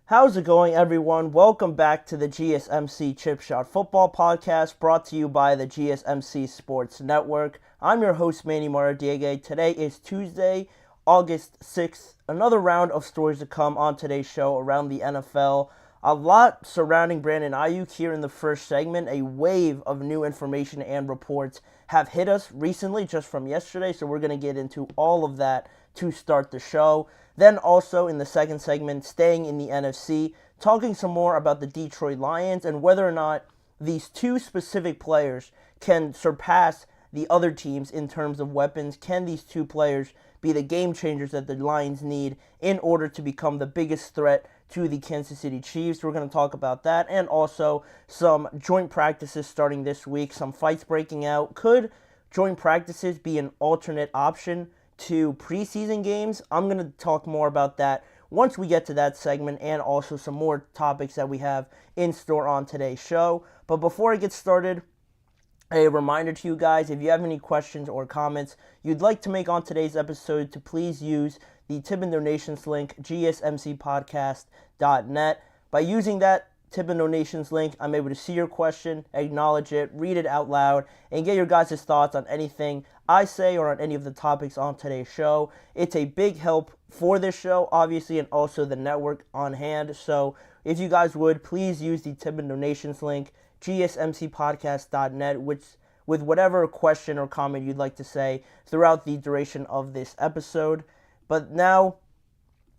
How's it going, everyone? Welcome back to the GSMC Chip Shot Football Podcast, brought to you by the GSMC Sports Network. I'm your host, Manny Maradiege. Today is Tuesday, August 6th. Another round of stories to come on today's show around the NFL. A lot surrounding Brandon Aiyuk here in the first segment. A wave of new information and reports have hit us recently, just from yesterday, so we're going to get into all of that to start the show. Then also in the second segment, staying in the NFC, talking some more about the Detroit Lions and whether or not these two specific players can surpass the other teams in terms of weapons. Can these two players be the game changers that the Lions need in order to become the biggest threat to the Kansas City Chiefs? We're going to talk about that, and also some joint practices starting this week, some fights breaking out. Could joint practices be an alternate option to preseason games? I'm going to talk more about that once we get to that segment, and also some more topics that we have in store on today's show. But before I get started, a reminder to you guys, if you have any questions or comments you'd like to make on today's episode, to please use the tip and donations link, gsmcpodcast.net. By using that tip and donations link, I'm able to see your question, acknowledge it, read it out loud, and get your guys' thoughts on anything I say or on any of the topics on today's show. It's a big help for this show, obviously, and also the network on hand. So if you guys would, please use the tip and donations link, gsmcpodcast.net, with whatever question or comment you'd like to say throughout the duration of this episode. But now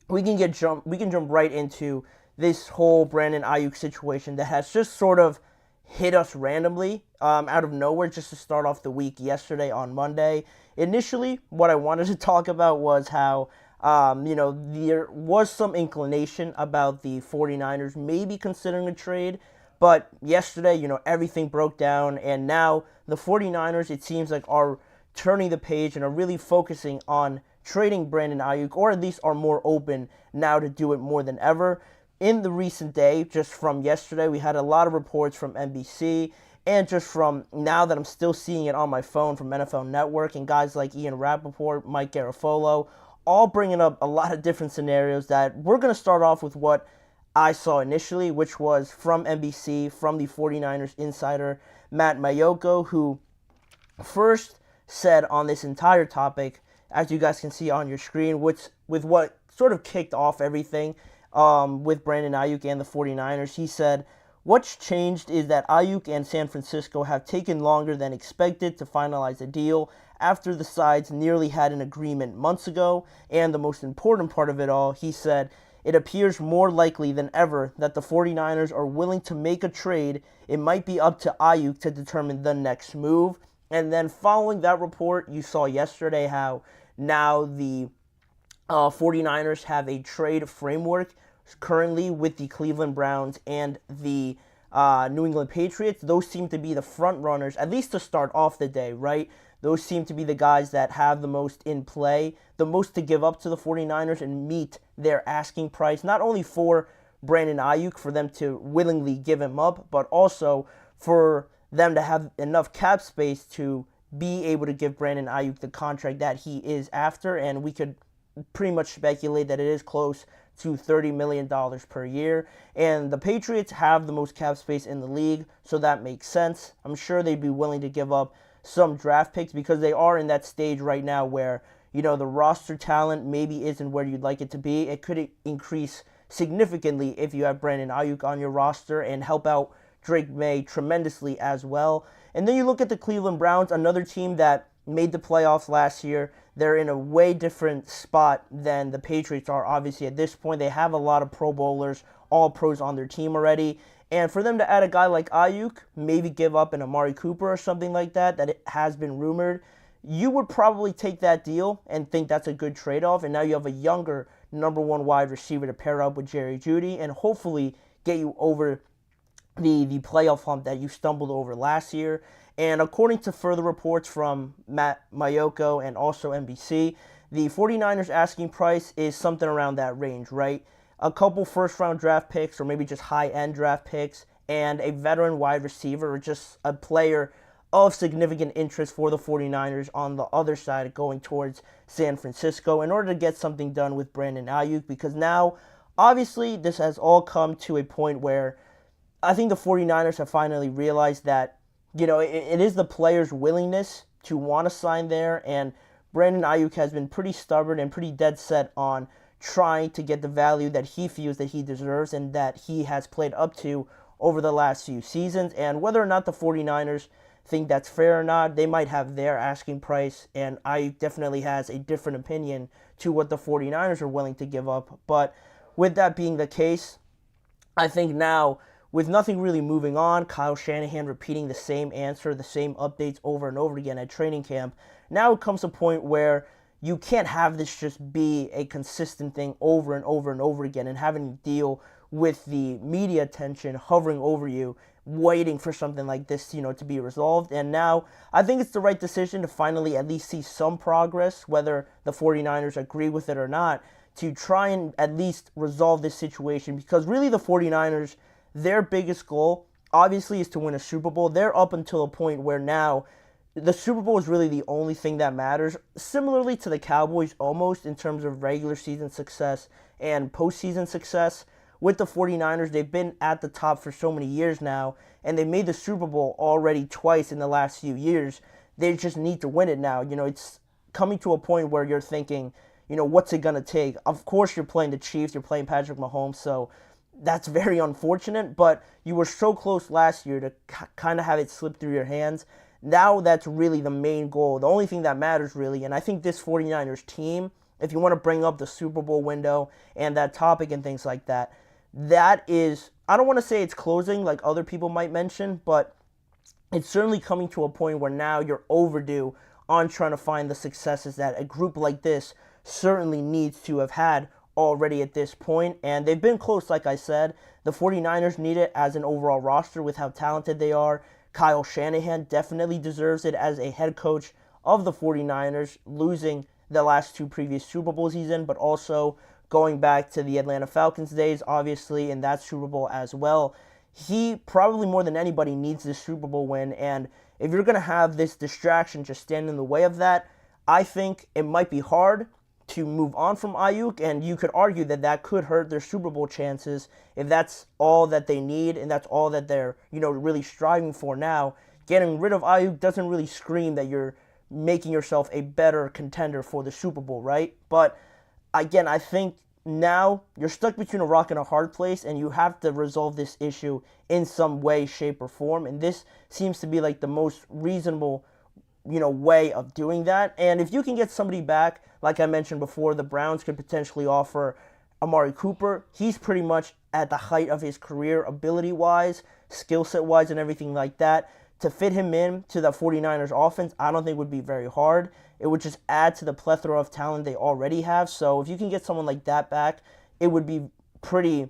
we can jump right into this whole Brandon Aiyuk situation that has just sort of hit us randomly out of nowhere, just to start off the week yesterday on Monday. Initially, what I wanted to talk about was how there was some inclination about the 49ers maybe considering a trade. But yesterday, everything broke down, and now the 49ers, it seems like, are turning the page and are really focusing on trading Brandon Aiyuk, or at least are more open now to do it more than ever. In the recent day, just from yesterday, we had a lot of reports from NBC, and just from now that I'm still seeing it on my phone from NFL Network, and guys like Ian Rappaport, Mike Garafolo, all bringing up a lot of different scenarios. That we're going to start off with what I saw initially, which was from NBC, from the 49ers insider, Matt Maiocco, who first said on this entire topic, as you guys can see on your screen, with what sort of kicked off everything with Brandon Aiyuk and the 49ers. He said, "What's changed is that Aiyuk and San Francisco have taken longer than expected to finalize a deal after the sides nearly had an agreement months ago. And the most important part of it all," he said, "it appears more likely than ever that the 49ers are willing to make a trade. It might be up to Aiyuk to determine the next move." And then following that report, you saw yesterday how now the 49ers have a trade framework currently with the Cleveland Browns and the New England Patriots. Those seem to be the front runners, at least to start off the day, right? Those seem to be the guys that have the most in play, the most to give up to the 49ers and meet their asking price, not only for Brandon Aiyuk, for them to willingly give him up, but also for them to have enough cap space to be able to give Brandon Aiyuk the contract that he is after. And we could pretty much speculate that it is close to $30 million per year. And the Patriots have the most cap space in the league, so that makes sense. I'm sure they'd be willing to give up some draft picks, because they are in that stage right now where, the roster talent maybe isn't where you'd like it to be. It could increase significantly if you have Brandon Aiyuk on your roster, and help out Drake May tremendously as well. And then you look at the Cleveland Browns, another team that made the playoffs last year. They're in a way different spot than the Patriots are. Obviously, at this point, they have a lot of Pro Bowlers, all pros on their team already. And for them to add a guy like Aiyuk, maybe give up an Amari Cooper or something like that, that it has been rumored, you would probably take that deal and think that's a good trade-off. And now you have a younger number one wide receiver to pair up with Jerry Jeudy and hopefully get you over the playoff hump that you stumbled over last year. And according to further reports from Matt Maiocco and also NBC, the 49ers asking price is something around that range, right? A couple first-round draft picks, or maybe just high-end draft picks, and a veteran wide receiver, or just a player of significant interest for the 49ers on the other side going towards San Francisco, in order to get something done with Brandon Aiyuk, because now obviously this has all come to a point where I think the 49ers have finally realized that, it is the players' willingness to want to sign there, and Brandon Aiyuk has been pretty stubborn and pretty dead set on trying to get the value that he feels that he deserves and that he has played up to over the last few seasons. And whether or not the 49ers think that's fair or not, they might have their asking price, and Aiyuk definitely has a different opinion to what the 49ers are willing to give up. But with that being the case, I think now, with nothing really moving on, Kyle Shanahan repeating the same answer, the same updates over and over again at training camp, now it comes to a point where you can't have this just be a consistent thing over and over and over again and having to deal with the media attention hovering over you, waiting for something like this, to be resolved. And now I think it's the right decision to finally at least see some progress, whether the 49ers agree with it or not, to try and at least resolve this situation, because really the 49ers, their biggest goal, obviously, is to win a Super Bowl. They're up until a point where now the Super Bowl is really the only thing that matters. Similarly to the Cowboys, almost, in terms of regular season success and postseason success. With the 49ers, they've been at the top for so many years now, and they made the Super Bowl already twice in the last few years. They just need to win it now. It's coming to a point where you're thinking, what's it going to take? Of course, you're playing the Chiefs, you're playing Patrick Mahomes, so that's very unfortunate, but you were so close last year to kind of have it slip through your hands. Now that's really the main goal, the only thing that matters really, and I think this 49ers team, if you want to bring up the Super Bowl window and that topic and things like that, that is, I don't want to say it's closing like other people might mention, but it's certainly coming to a point where now you're overdue on trying to find the successes that a group like this certainly needs to have had already at this point, and they've been close, like I said. The 49ers need it as an overall roster with how talented they are. Kyle Shanahan definitely deserves it as a head coach of the 49ers, losing the last two previous Super Bowls he's in, but also going back to the Atlanta Falcons days, obviously, in that Super Bowl as well. He probably more than anybody needs this Super Bowl win, and if you're going to have this distraction just stand in the way of that, I think it might be hard to move on from Aiyuk, and you could argue that that could hurt their Super Bowl chances if that's all that they need and that's all that they're, really striving for now. Getting rid of Aiyuk doesn't really scream that you're making yourself a better contender for the Super Bowl, right? But again, I think now you're stuck between a rock and a hard place, and you have to resolve this issue in some way, shape, or form, and this seems to be like the most reasonable way of doing that. And if you can get somebody back, like I mentioned before, the Browns could potentially offer Amari Cooper. He's pretty much at the height of his career, ability-wise, skill set-wise, and everything like that. To fit him in to the 49ers offense, I don't think would be very hard. It would just add to the plethora of talent they already have. So if you can get someone like that back, it would be pretty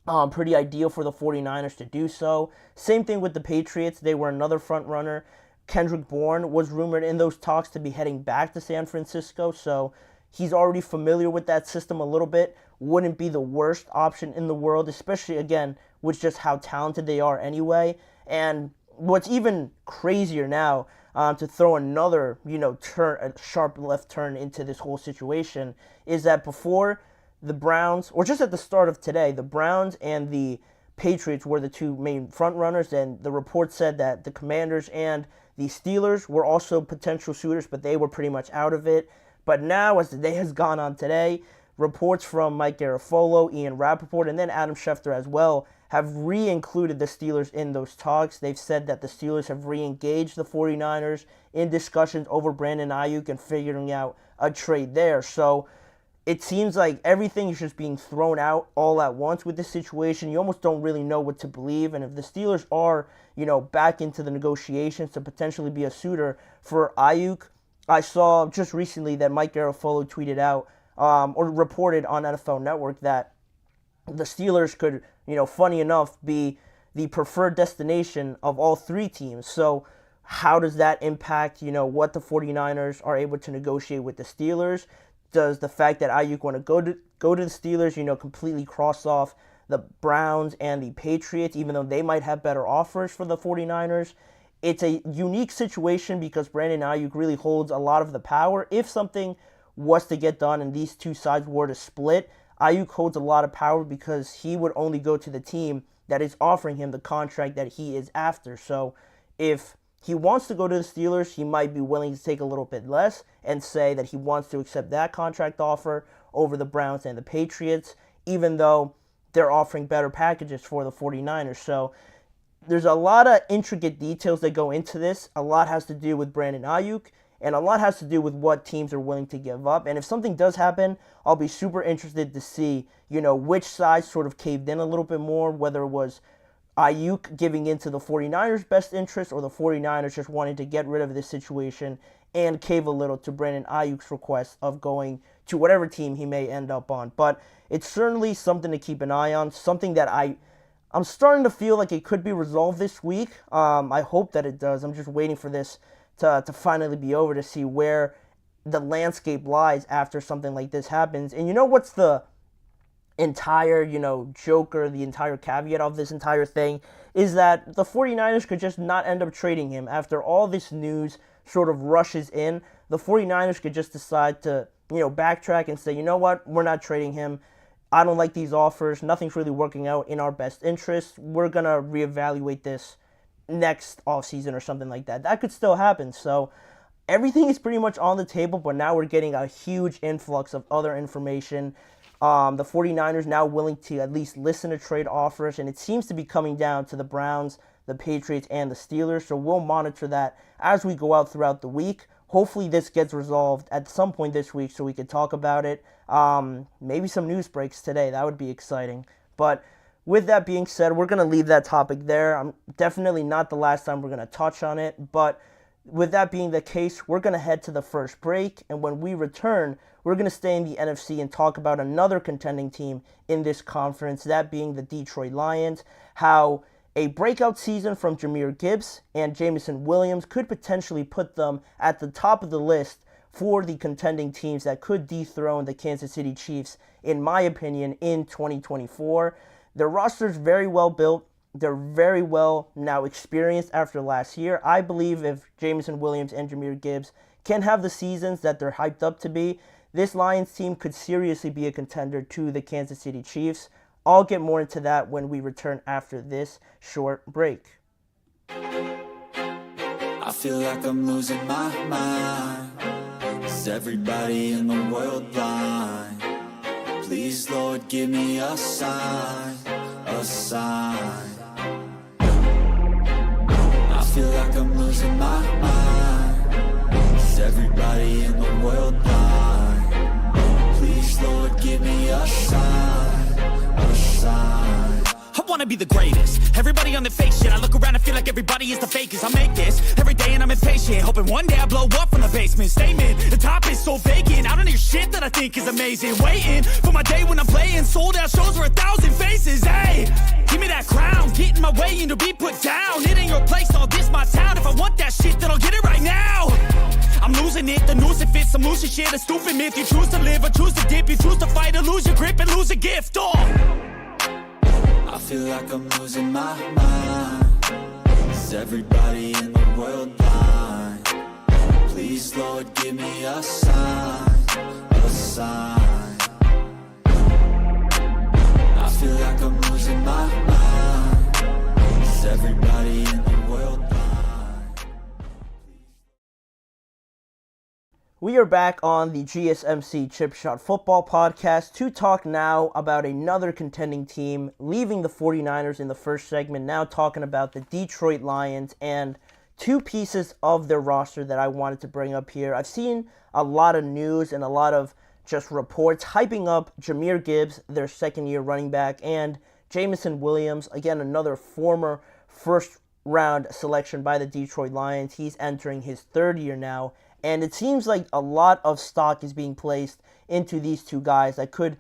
ideal for the 49ers to do so. Same thing with the Patriots. They were another front runner. Kendrick Bourne was rumored in those talks to be heading back to San Francisco, so he's already familiar with that system a little bit. Wouldn't be the worst option in the world, especially, again, with just how talented they are anyway. And what's even crazier now, to throw another, a sharp left turn into this whole situation, is that before the Browns, or just at the start of today, the Browns and the Patriots were the two main front runners, and the report said that the Commanders and the Steelers were also potential suitors, but they were pretty much out of it. But now, as the day has gone on today, reports from Mike Garafolo, Ian Rappaport, and then Adam Schefter as well have re-included the Steelers in those talks. They've said that the Steelers have re-engaged the 49ers in discussions over Brandon Aiyuk and figuring out a trade there. So it seems like everything is just being thrown out all at once with this situation. You almost don't really know what to believe. And if the Steelers are, back into the negotiations to potentially be a suitor for Aiyuk, I saw just recently that Mike Garafolo tweeted out or reported on NFL Network that the Steelers could, funny enough, be the preferred destination of all three teams. So how does that impact, what the 49ers are able to negotiate with the Steelers? Does the fact that Aiyuk want to go to the Steelers, completely cross off the Browns and the Patriots, even though they might have better offers for the 49ers? It's a unique situation because Brandon Aiyuk really holds a lot of the power. If something was to get done and these two sides were to split, Aiyuk holds a lot of power because he would only go to the team that is offering him the contract that he is after. So if he wants to go to the Steelers, he might be willing to take a little bit less and say that he wants to accept that contract offer over the Browns and the Patriots, even though they're offering better packages for the 49ers. So there's a lot of intricate details that go into this. A lot has to do with Brandon Aiyuk, and a lot has to do with what teams are willing to give up. And if something does happen, I'll be super interested to see, which side sort of caved in a little bit more, whether it was Aiyuk giving into the 49ers' best interest or the 49ers just wanting to get rid of this situation and cave a little to Brandon Aiyuk's request of going to whatever team he may end up on. But it's certainly something to keep an eye on, something that I'm starting to feel like it could be resolved this week. I hope that it does. I'm just waiting for this to finally be over to see where the landscape lies after something like this happens. And what's the entire, joke or the entire caveat of this entire thing is that the 49ers could just not end up trading him. After all this news sort of rushes in, the 49ers could just decide to, backtrack and say, you know what, we're not trading him. I don't like these offers. Nothing's really working out in our best interest. We're going to reevaluate this next offseason or something like that. That could still happen. So everything is pretty much on the table, but now we're getting a huge influx of other information. The 49ers now willing to at least listen to trade offers, and it seems to be coming down to the Browns, the Patriots, and the Steelers. So we'll monitor that as we go out throughout the week. Hopefully this gets resolved at some point this week so we can talk about it. Maybe some news breaks today. That would be exciting. But with that being said, we're going to leave that topic there. I'm definitely not the last time we're going to touch on it. But with that being the case, we're going to head to the first break. And when we return, we're going to stay in the NFC and talk about another contending team in this conference, that being the Detroit Lions, how a breakout season from Jahmyr Gibbs and Jameson Williams could potentially put them at the top of the list for the contending teams that could dethrone the Kansas City Chiefs, in my opinion, in 2024. Their roster's very well built. They're very well now experienced after last year. I believe if Jameson Williams and Jahmyr Gibbs can have the seasons that they're hyped up to be, this Lions team could seriously be a contender to the Kansas City Chiefs. I'll get more into that when we return after this short break. I feel like I'm losing my mind. Is everybody in the world blind? Please, Lord, give me a sign, a sign. I feel like I'm losing my mind. Is everybody in the world blind? Please, Lord, give me a sign, a sign. I wanna be the greatest. Everybody on the fake shit. I look around and feel like everybody is the fakest. I make this every day and I'm impatient, hoping one day I blow up from the basement. Statement, the top is so vacant. I don't hear shit that I think is amazing. Waiting for my day when I'm playing sold out shows for 1,000 faces. Hey, give me that crown, get in my way and to be put down. It ain't your place, all this my town. If I want that shit, then I'll get it right now. I'm losing it, the noose it fits. I'm losing shit, a stupid myth. You choose to live or choose to dip. You choose to fight or lose your grip and lose a gift. I feel like I'm losing my mind. Is everybody in the world blind? Please, Lord, give me a sign, a sign. I feel like I'm losing my mind. Is everybody in the world blind? We are back on the GSMC Chip Shot Football Podcast to talk now about another contending team, leaving the 49ers in the first segment, now talking about the Detroit Lions and two pieces of their roster that I wanted to bring up here. I've seen a lot of news and a lot of just reports hyping up Jahmyr Gibbs, their second-year running back, and Jameson Williams, again, another former first-round selection by the Detroit Lions. He's entering his third year now. And it seems like a lot of stock is being placed into these two guys that could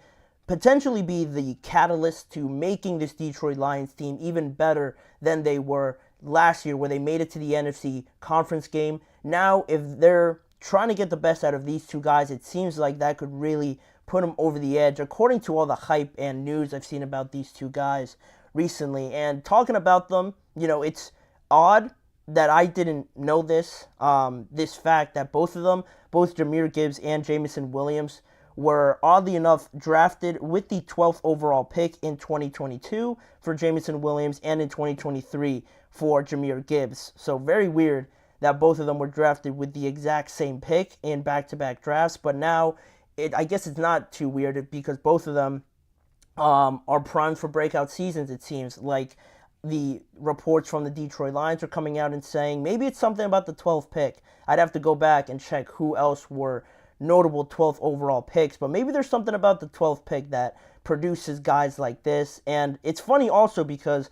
potentially be the catalyst to making this Detroit Lions team even better than they were last year, where they made it to the NFC conference game. Now, if they're trying to get the best out of these two guys, it seems like that could really put them over the edge, according to all the hype and news I've seen about these two guys recently. And talking about them, it's odd that I didn't know this fact that both of them, both Jahmyr Gibbs and Jameson Williams, were oddly enough drafted with the 12th overall pick in 2022 for Jameson Williams and in 2023 for Jahmyr Gibbs. So very weird that both of them were drafted with the exact same pick in back-to-back drafts. But now, I guess it's not too weird because both of them are primed for breakout seasons, it seems. Like the reports from the Detroit Lions are coming out and saying maybe it's something about the 12th pick. I'd have to go back and check who else were notable 12th overall picks, but maybe there's something about the 12th pick that produces guys like this. And it's funny also because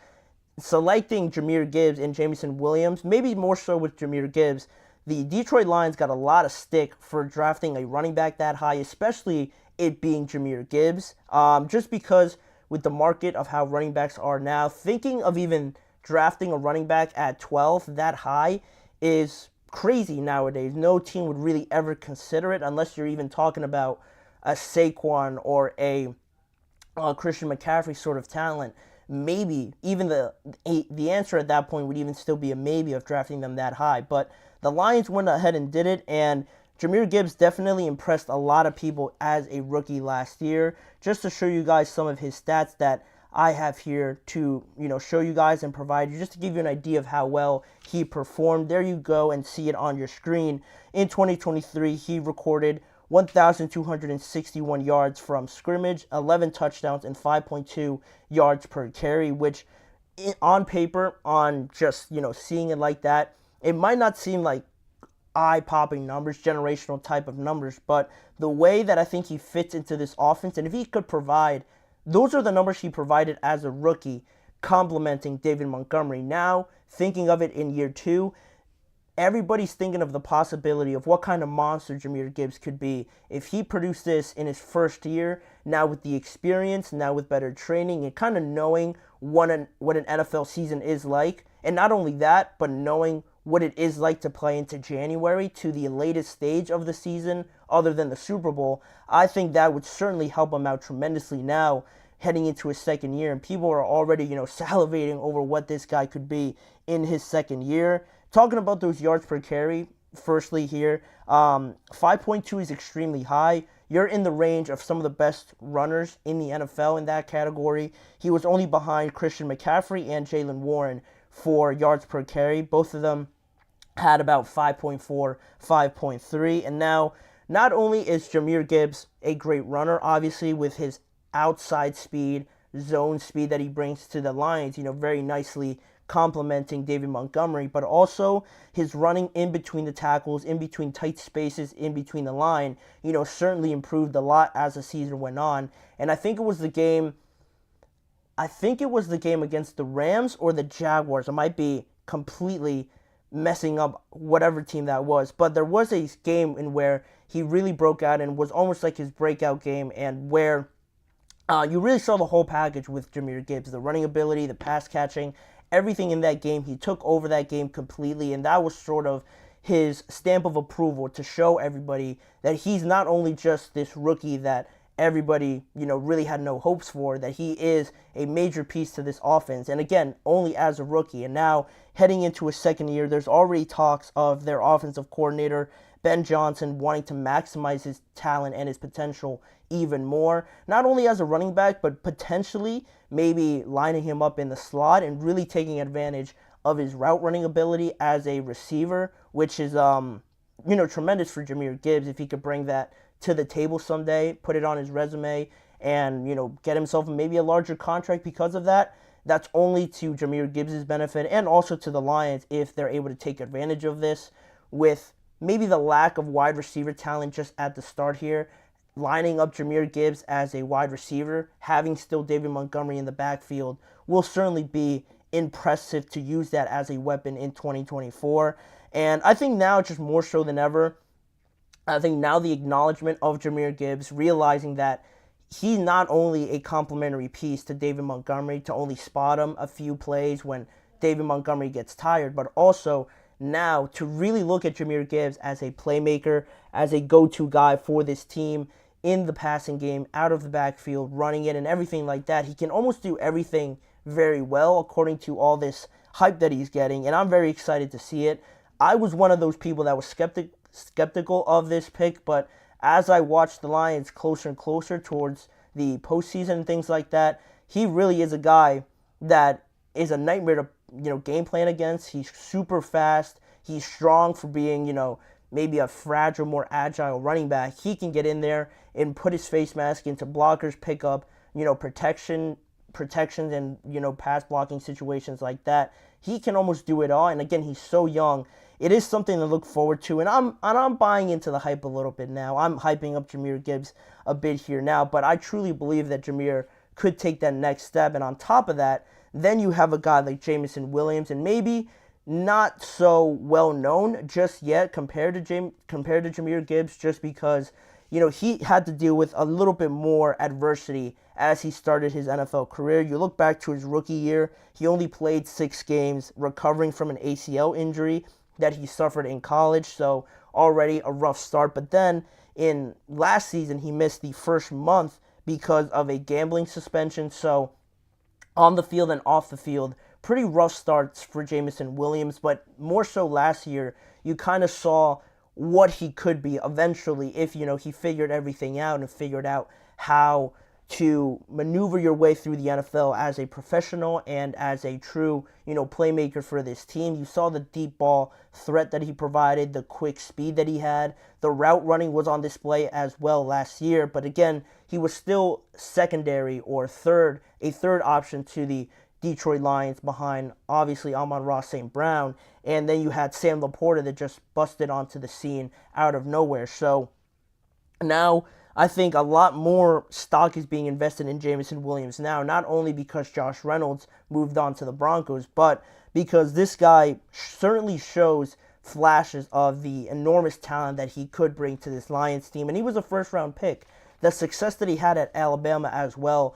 selecting Jahmyr Gibbs and Jameson Williams, maybe more so with Jahmyr Gibbs, the Detroit Lions got a lot of stick for drafting a running back that high, especially it being Jahmyr Gibbs, just because with the market of how running backs are now, thinking of even drafting a running back at 12 that high is crazy nowadays. No team would really ever consider it unless you're even talking about a Saquon or a Christian McCaffrey sort of talent. Maybe even the answer at that point would even still be a maybe of drafting them that high. But the Lions went ahead and did it, and Jahmyr Gibbs definitely impressed a lot of people as a rookie last year. Just to show you guys some of his stats that I have here to, show you guys and provide you, just to give you an idea of how well he performed. There you go and see it on your screen. In 2023, he recorded 1,261 yards from scrimmage, 11 touchdowns, and 5.2 yards per carry, which on paper, on just, seeing it like that, it might not seem like eye-popping numbers, generational type of numbers, but the way that I think he fits into this offense, and if he could provide, those are the numbers he provided as a rookie, complementing David Montgomery. Now, thinking of it in year 2, everybody's thinking of the possibility of what kind of monster Jahmyr Gibbs could be if he produced this in his first year, now with the experience, now with better training, and kind of knowing what an NFL season is like. And not only that, but knowing what it is like to play into January, to the latest stage of the season other than the Super Bowl. I think that would certainly help him out tremendously now heading into his second year, and people are already, salivating over what this guy could be in his second year. Talking about those yards per carry, firstly here, 5.2 is extremely high. You're in the range of some of the best runners in the NFL in that category. He was only behind Christian McCaffrey and Jaylen Warren for yards per carry. Both of them had about 5.4, 5.3. And now, not only is Jahmyr Gibbs a great runner, obviously, with his outside speed, zone speed that he brings to the Lions, very nicely complementing David Montgomery, but also his running in between the tackles, in between tight spaces, in between the line, certainly improved a lot as the season went on. And I think it was the game against the Rams or the Jaguars. I might be completely messing up whatever team that was, but there was a game in where he really broke out and was almost like his breakout game, and where you really saw the whole package with Jahmyr Gibbs, the running ability, the pass catching, everything in that game. He took over that game completely, and that was sort of his stamp of approval to show everybody that he's not only just this rookie that everybody, really had no hopes for, that he is a major piece to this offense. And again, only as a rookie. And now, heading into his second year, there's already talks of their offensive coordinator, Ben Johnson, wanting to maximize his talent and his potential even more. Not only as a running back, but potentially maybe lining him up in the slot and really taking advantage of his route running ability as a receiver, which is, tremendous for Jahmyr Gibbs if he could bring that to the table someday, put it on his resume, and, get himself maybe a larger contract because of that. That's only to Jahmyr Gibbs' benefit, and also to the Lions if they're able to take advantage of this with maybe the lack of wide receiver talent just at the start here. Lining up Jahmyr Gibbs as a wide receiver, having still David Montgomery in the backfield, will certainly be impressive to use that as a weapon in 2024. And I think now, just more so than ever, I think now the acknowledgement of Jahmyr Gibbs, realizing that he's not only a complementary piece to David Montgomery, to only spot him a few plays when David Montgomery gets tired, but also now to really look at Jahmyr Gibbs as a playmaker, as a go-to guy for this team in the passing game, out of the backfield, running it, and everything like that. He can almost do everything very well according to all this hype that he's getting, and I'm very excited to see it. I was one of those people that was skeptical of this pick, but as I watch the Lions closer and closer towards the postseason and things like that, he really is a guy that is a nightmare to game plan against. He's super fast. He's strong for being maybe a fragile, more agile running back. He can get in there and put his face mask into blockers, pick up protections and pass blocking situations like that. He can almost do it all. And again, he's so young. It is something to look forward to, and I'm buying into the hype a little bit now. I'm hyping up Jahmyr Gibbs a bit here now, but I truly believe that Jahmyr could take that next step. And on top of that, then you have a guy like Jameson Williams, and maybe not so well known just yet compared to Jahmyr Gibbs, just because he had to deal with a little bit more adversity as he started his NFL career. You look back to his rookie year, he only played 6 games, recovering from an ACL injury that he suffered in college, so already a rough start. But then in last season, he missed the first month because of a gambling suspension. So on the field and off the field, pretty rough starts for Jameson Williams. But more so last year, you kind of saw what he could be eventually if he figured everything out and figured out how to maneuver your way through the NFL as a professional and as a true, playmaker for this team. You saw the deep ball threat that he provided, the quick speed that he had. The route running was on display as well last year, but again, he was still secondary or a third option to the Detroit Lions behind, obviously, Amon-Ra St. Brown, and then you had Sam Laporta that just busted onto the scene out of nowhere. So now I think a lot more stock is being invested in Jameson Williams now, not only because Josh Reynolds moved on to the Broncos, but because this guy certainly shows flashes of the enormous talent that he could bring to this Lions team. And he was a first-round pick. The success that he had at Alabama as well,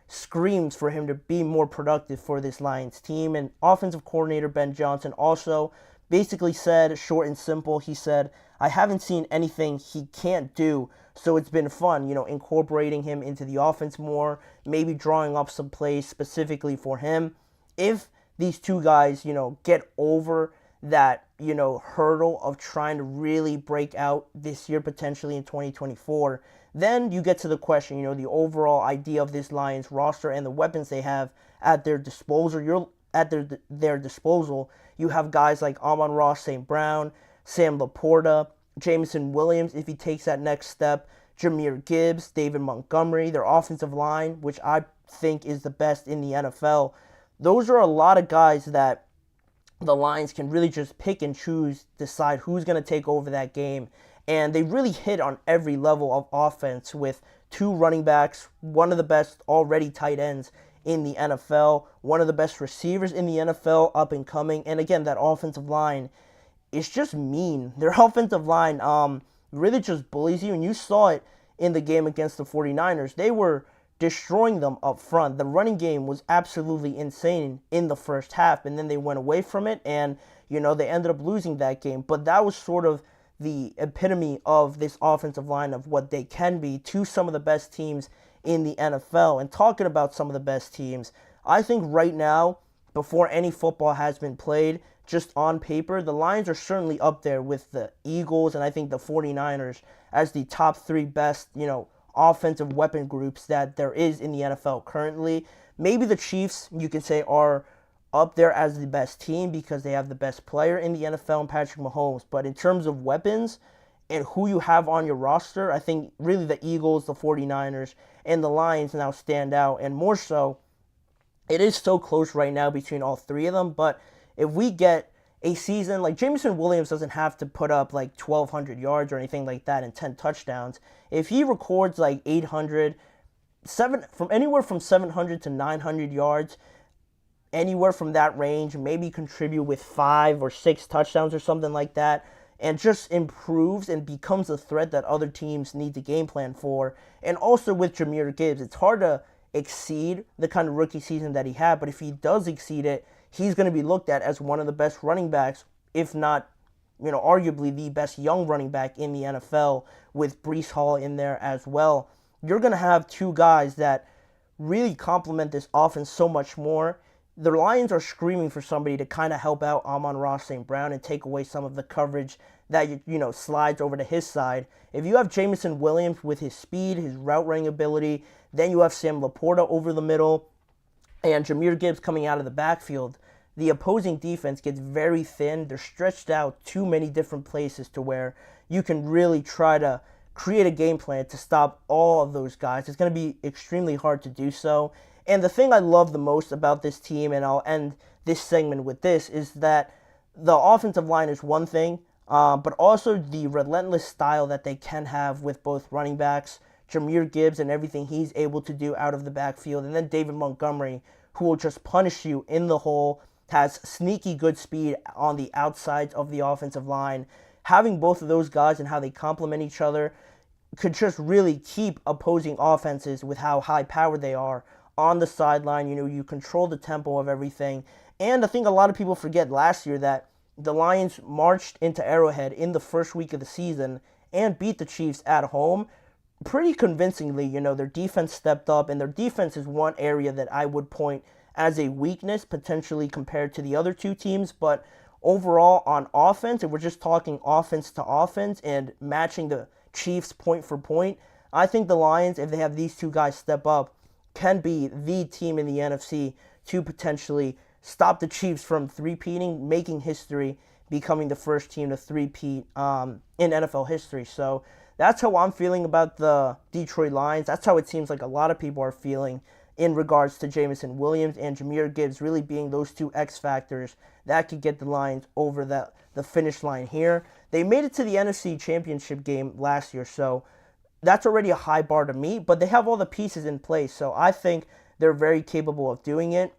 screams for him to be more productive for this Lions team. And offensive coordinator Ben Johnson also basically said, short and simple, he said, I haven't seen anything he can't do. So it's been fun, incorporating him into the offense more, maybe drawing up some plays specifically for him. If these two guys, get over that, hurdle of trying to really break out this year, potentially in 2024, then you get to the question, the overall idea of this Lions roster and the weapons they have at their disposal. Their disposal, you have guys like Amon-Ra St. Brown, Sam Laporta, Jameson Williams, if he takes that next step, Jahmyr Gibbs, David Montgomery, their offensive line, which I think is the best in the NFL. Those are a lot of guys that the Lions can really just pick and choose, decide who's going to take over that game. And they really hit on every level of offense with 2 running backs, one of the best already tight ends in the NFL, one of the best receivers in the NFL, up and coming. And again, that offensive line, it's just mean. Their offensive line really just bullies you, and you saw it in the game against the 49ers. They were destroying them up front. The running game was absolutely insane in the first half, and then they went away from it, and they ended up losing that game. But that was sort of the epitome of this offensive line, of what they can be to some of the best teams in the NFL. And talking about some of the best teams, I think right now, before any football has been played, just on paper, the Lions are certainly up there with the Eagles and I think the 49ers as the top 3 best, offensive weapon groups that there is in the NFL currently. Maybe the Chiefs, you can say, are up there as the best team because they have the best player in the NFL in Patrick Mahomes. But in terms of weapons and who you have on your roster, I think really the Eagles, the 49ers, and the Lions now stand out. And more so, it is so close right now between all 3 of them, but if we get a season, like Jameson Williams doesn't have to put up like 1,200 yards or anything like that and 10 touchdowns. If he records like 800, from anywhere from 700 to 900 yards, anywhere from that range, maybe contribute with 5 or 6 touchdowns or something like that, and just improves and becomes a threat that other teams need to game plan for. And also with Jahmyr Gibbs, it's hard to exceed the kind of rookie season that he had, but if he does exceed it, he's going to be looked at as one of the best running backs, if not, arguably the best young running back in the NFL, with Breece Hall in there as well. You're going to have 2 guys that really complement this offense so much more. the Lions are screaming for somebody to kind of help out Amon-Ra St. Brown and take away some of the coverage that slides over to his side. If you have Jameson Williams with his speed, his route running ability, then you have Sam Laporta over the middle, and Jahmyr Gibbs coming out of the backfield, the opposing defense gets very thin. They're stretched out too many different places to where you can really try to create a game plan to stop all of those guys. It's going to be extremely hard to do so. And the thing I love the most about this team, and I'll end this segment with this, is that the offensive line is one thing, but also the relentless style that they can have with both running backs, Jahmyr Gibbs and everything he's able to do out of the backfield, and then David Montgomery, who will just punish you in the hole, has sneaky good speed on the outsides of the offensive line. Having both of those guys and how they complement each other could just really keep opposing offenses with how high-powered they are on the sideline. You control the tempo of everything. And I think a lot of people forget last year that the Lions marched into Arrowhead in the first week of the season and beat the Chiefs at home pretty convincingly. Their defense stepped up, and their defense is one area that I would point as a weakness potentially compared to the other two teams. But overall on offense, if we're just talking offense to offense and matching the Chiefs point for point, I think the Lions, if they have these two guys step up, can be the team in the NFC to potentially stop the Chiefs from three-peating, making history, becoming the first team to three-peat in NFL history. So that's how I'm feeling about the Detroit Lions. That's how it seems like a lot of people are feeling in regards to Jameson Williams and Jahmyr Gibbs really being those two X factors that could get the Lions over the finish line here. They made it to the NFC Championship game last year, so that's already a high bar to meet, but they have all the pieces in place, so I think they're very capable of doing it.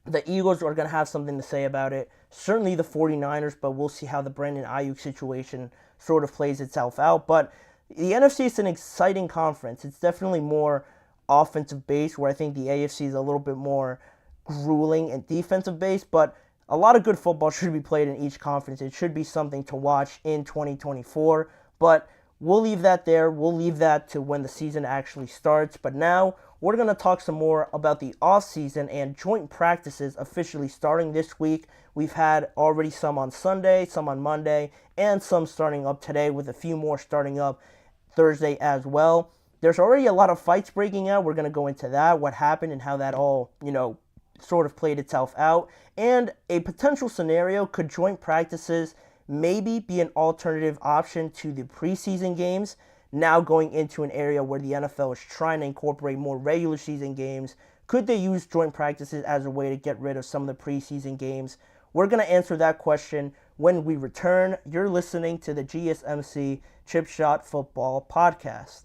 The Eagles are going to have something to say about it. Certainly the 49ers, but we'll see how the Brandon Aiyuk situation sort of plays itself out. But the NFC is an exciting conference. It's definitely more offensive based, where I think the AFC is a little bit more grueling and defensive based, but a lot of good football should be played in each conference. It should be something to watch in 2024, but we'll leave that there. We'll leave that to when the season actually starts. But now we're going to talk some more about the offseason and joint practices officially starting this week. We've had already some on Sunday, some on Monday, and some starting up today, with a few more starting up Thursday as well. There's already a lot of fights breaking out. We're going to go into that, what happened and how that all, sort of played itself out. And a potential scenario, could joint practices maybe be an alternative option to the preseason games, now going into an area where the NFL is trying to incorporate more regular season games? Could they use joint practices as a way to get rid of some of the preseason games? We're going to answer that question when we return. You're listening to the GSMC Chip Shot Football Podcast.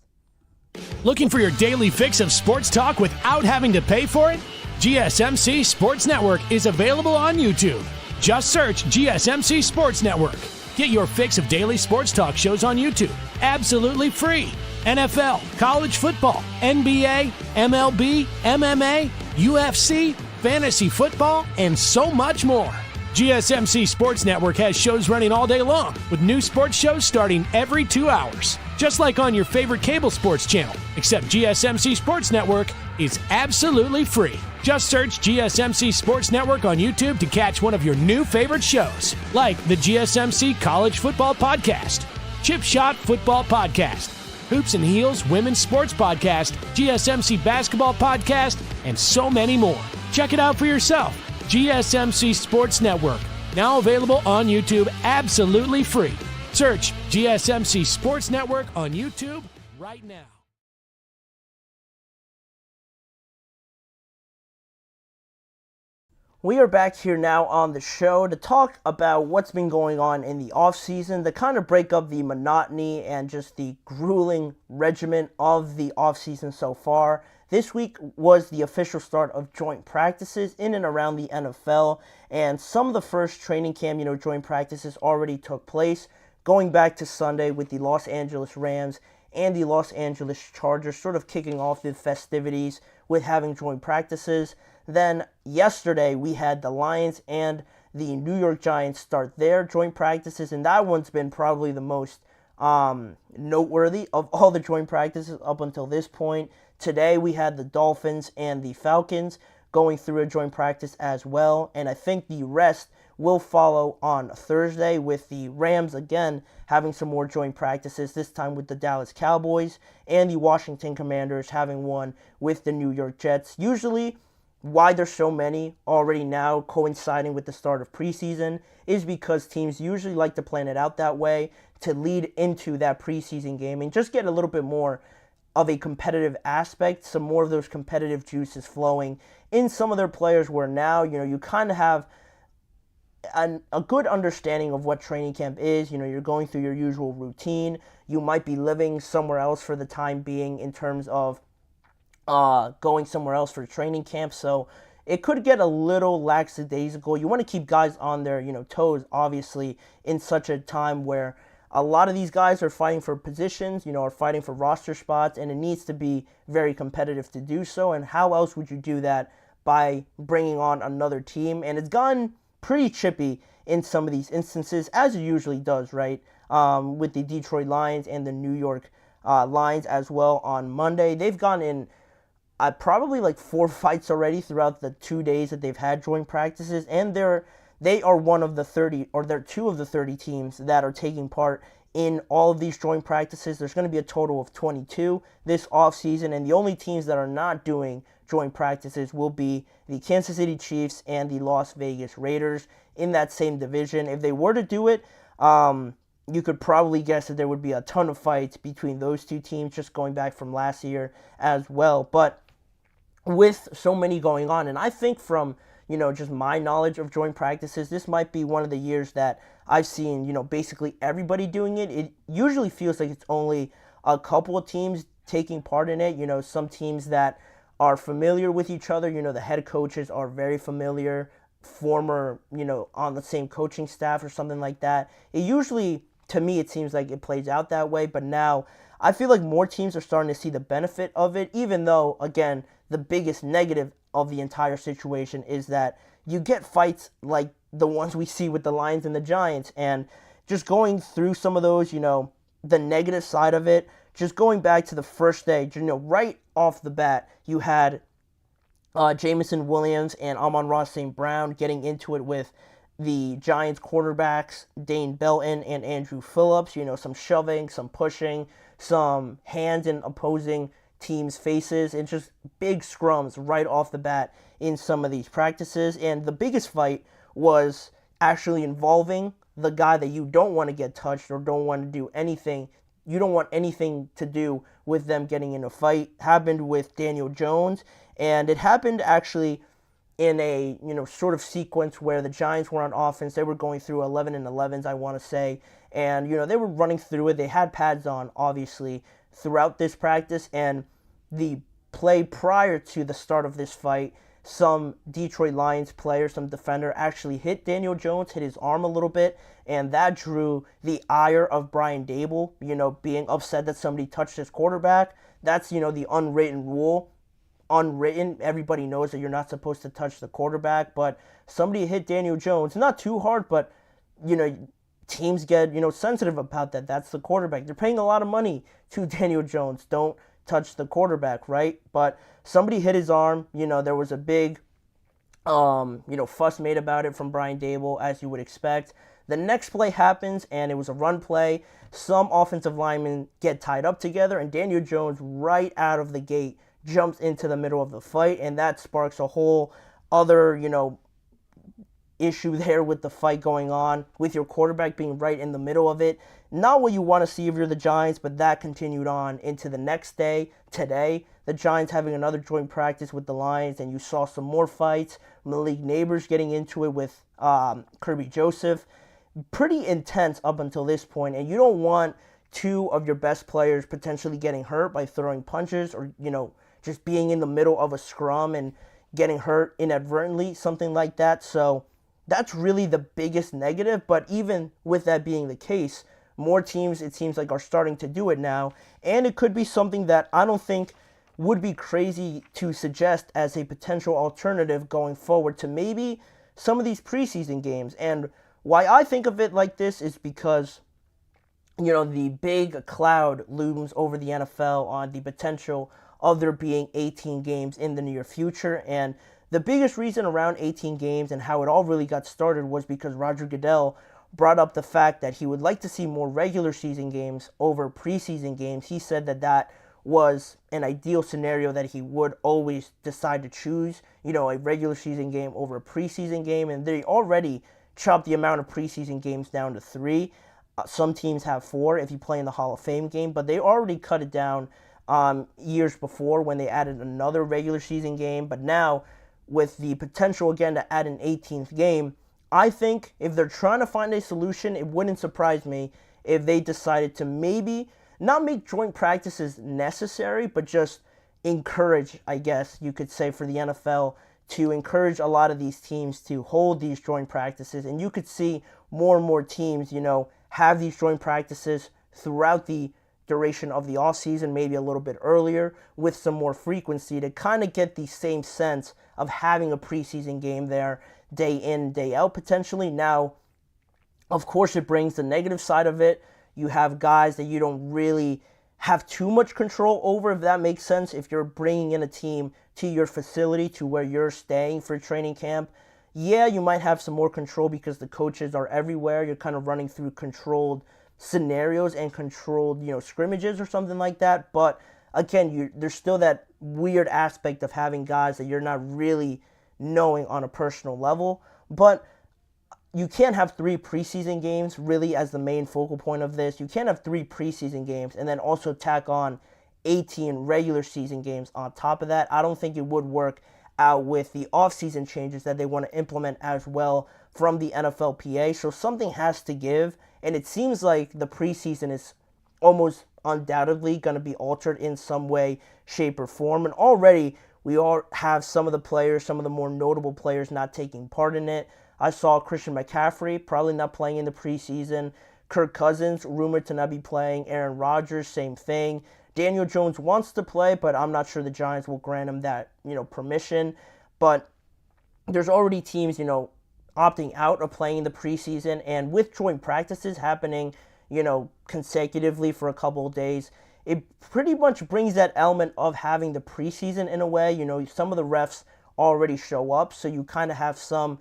Looking for your daily fix of sports talk without having to pay for it? GSMC Sports Network is available on YouTube. Just search GSMC Sports Network. Get your fix of daily sports talk shows on YouTube, absolutely free. NFL, college football, NBA, MLB, MMA, UFC, fantasy football, and so much more. GSMC Sports Network has shows running all day long, with new sports shows starting every 2 hours. Just like on your favorite cable sports channel, except GSMC Sports Network is absolutely free. Just search GSMC Sports Network on YouTube to catch one of your new favorite shows, like the GSMC College Football Podcast, Chip Shot Football Podcast, Hoops and Heels Women's Sports Podcast, GSMC Basketball Podcast, and so many more. Check it out for yourself. GSMC Sports Network, now available on YouTube absolutely free. Search GSMC Sports Network on YouTube right now. We are back here now on the show to talk about what's been going on in the offseason, to kind of break up the monotony and just the grueling regiment of the offseason so far. This week was the official start of joint practices in and around the NFL, and some of the first training camp, joint practices already took place, going back to Sunday with the Los Angeles Rams and the Los Angeles Chargers sort of kicking off the festivities with having joint practices. Then yesterday we had the Lions and the New York Giants start their joint practices, and that one's been probably the most noteworthy of all the joint practices up until this point. Today we had the Dolphins and the Falcons going through a joint practice as well. And I think the rest will follow on Thursday, with the Rams again having some more joint practices, this time with the Dallas Cowboys, and the Washington Commanders having one with the New York Jets. Usually, why there's so many already now coinciding with the start of preseason is because teams usually like to plan it out that way to lead into that preseason game and just get a little bit more of a competitive aspect, some more of those competitive juices flowing in some of their players, where now, you kind of have a good understanding of what training camp is. You're going through your usual routine. You might be living somewhere else for the time being in terms of going somewhere else for training camp. So it could get a little lackadaisical. You want to keep guys on their, toes, obviously, in such a time where a lot of these guys are fighting for positions, are fighting for roster spots, and it needs to be very competitive to do so. And how else would you do that by bringing on another team? And it's gotten pretty chippy in some of these instances, as it usually does, right? With the Detroit Lions and the New York Lions as well on Monday. They've gone in probably like 4 fights already throughout the 2 days that they've had joint practices, and they are one of the 30, or they're 2 of the 30 teams that are taking part in all of these joint practices. There's going to be a total of 22 this offseason, and the only teams that are not doing joint practices will be the Kansas City Chiefs and the Las Vegas Raiders in that same division. If they were to do it, you could probably guess that there would be a ton of fights between those two teams, just going back from last year as well. But with so many going on, and I think from just my knowledge of joint practices, this might be one of the years that I've seen, basically everybody doing it. It usually feels like it's only a couple of teams taking part in it. Some teams that are familiar with each other, the head coaches are very familiar, former, on the same coaching staff or something like that. It usually, to me, it seems like it plays out that way, but now I feel like more teams are starting to see the benefit of it, even though, again, the biggest negative of the entire situation is that you get fights like the ones we see with the Lions and the Giants. And just going through some of those, the negative side of it, just going back to the first day, right off the bat, you had Jameson Williams and Amon-Ra St. Brown getting into it with the Giants quarterbacks, Dane Belton and Andrew Phillips. Some shoving, some pushing, some hands in opposing teams' faces, and just big scrums right off the bat in some of these practices. And the biggest fight was actually involving the guy that you don't want to get touched or don't want to do anything. You don't want anything to do with them getting in a fight. Happened with Daniel Jones, and it happened actually in a sort of sequence where the Giants were on offense. They were going through 11 and 11s, I want to say, and they were running through it. They had pads on, obviously, throughout this practice, and the play prior to the start of this fight, some Detroit Lions player, some defender, actually hit Daniel Jones, hit his arm a little bit, and that drew the ire of Brian Dable, being upset that somebody touched his quarterback. That's, the unwritten rule. Unwritten, everybody knows that you're not supposed to touch the quarterback, but somebody hit Daniel Jones, not too hard, but, teams get, sensitive about that. That's the quarterback. They're paying a lot of money to Daniel Jones. Don't touch the quarterback, right? But somebody hit his arm. There was a big, fuss made about it from Brian Dable, as you would expect. The next play happens, and it was a run play. Some offensive linemen get tied up together, and Daniel Jones, right out of the gate, jumps into the middle of the fight, and that sparks a whole other, issue there with the fight going on, with your quarterback being right in the middle of it. Not what you want to see if you're the Giants, but that continued on into the next day, today. The Giants having another joint practice with the Lions, and you saw some more fights. Malik Neighbors getting into it with Kirby Joseph. Pretty intense up until this point, and you don't want 2 of your best players potentially getting hurt by throwing punches or, just being in the middle of a scrum and getting hurt inadvertently, something like that. So that's really the biggest negative. But even with that being the case, more teams, it seems like, are starting to do it now. And it could be something that I don't think would be crazy to suggest as a potential alternative going forward to maybe some of these preseason games. And why I think of it like this is because, the big cloud looms over the NFL on the potential of there being 18 games in the near future. And the biggest reason around 18 games and how it all really got started was because Roger Goodell brought up the fact that he would like to see more regular season games over preseason games. He said that that was an ideal scenario that he would always decide to choose, a regular season game over a preseason game. And they already chopped the amount of preseason games down to 3. Some teams have 4 if you play in the Hall of Fame game, but they already cut it down years before when they added another regular season game. But now, with the potential again to add an 18th game, I think if they're trying to find a solution, it wouldn't surprise me if they decided to maybe not make joint practices necessary, but just encourage, I guess you could say, for the NFL to encourage a lot of these teams to hold these joint practices. And you could see more and more teams, have these joint practices throughout the duration of the offseason, maybe a little bit earlier with some more frequency to kind of get the same sense of having a preseason game there day in, day out potentially. Now, of course, it brings the negative side of it. You have guys that you don't really have too much control over, if that makes sense. If you're bringing in a team to your facility, to where you're staying for training camp, yeah, you might have some more control because the coaches are everywhere. You're kind of running through controlled scenarios and controlled, scrimmages or something like that. But again, there's still that weird aspect of having guys that you're not really knowing on a personal level. But you can't have 3 preseason games really as the main focal point of this. You can't have 3 preseason games and then also tack on 18 regular season games on top of that. I don't think it would work out with the offseason changes that they want to implement as well from the NFLPA. So something has to give, and it seems like the preseason is almost undoubtedly going to be altered in some way, shape, or form. And already we all have some of the players, some of the more notable players not taking part in it. I saw Christian McCaffrey probably not playing in the preseason. Kirk Cousins rumored to not be playing. Aaron Rodgers, same thing. Daniel Jones wants to play, but I'm not sure the Giants will grant him that, permission. But there's already teams, opting out of playing in the preseason, and with joint practices happening, consecutively for a couple of days, it pretty much brings that element of having the preseason in a way. Some of the refs already show up, so you kind of have some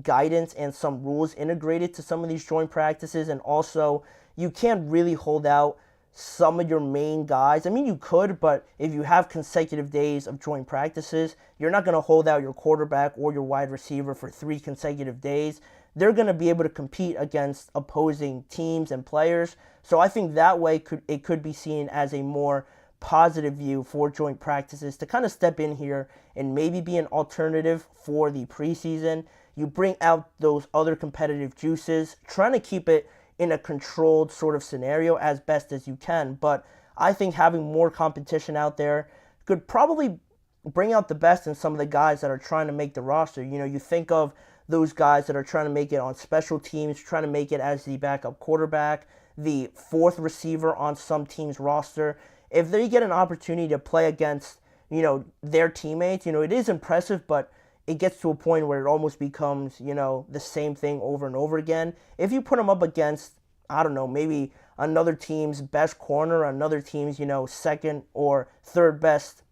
guidance and some rules integrated to some of these joint practices. And also, you can't really hold out some of your main guys. I mean, you could, but if you have consecutive days of joint practices, you're not going to hold out your quarterback or your wide receiver for 3 consecutive days. They're going to be able to compete against opposing teams and players. So I think that way it could be seen as a more positive view for joint practices to kind of step in here and maybe be an alternative for the preseason. You bring out those other competitive juices, trying to keep it in a controlled sort of scenario as best as you can. But I think having more competition out there could probably bring out the best in some of the guys that are trying to make the roster. You think of those guys that are trying to make it on special teams, trying to make it as the backup quarterback, the 4th receiver on some team's roster. If they get an opportunity to play against, their teammates, it is impressive, but it gets to a point where it almost becomes, the same thing over and over again. If you put them up against, I don't know, maybe another team's best corner, another team's, 2nd or 3rd best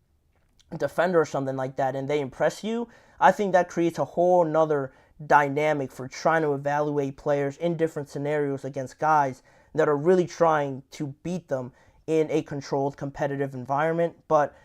defender or something like that, and they impress you, I think that creates a whole nother dynamic for trying to evaluate players in different scenarios against guys that are really trying to beat them in a controlled, competitive environment. But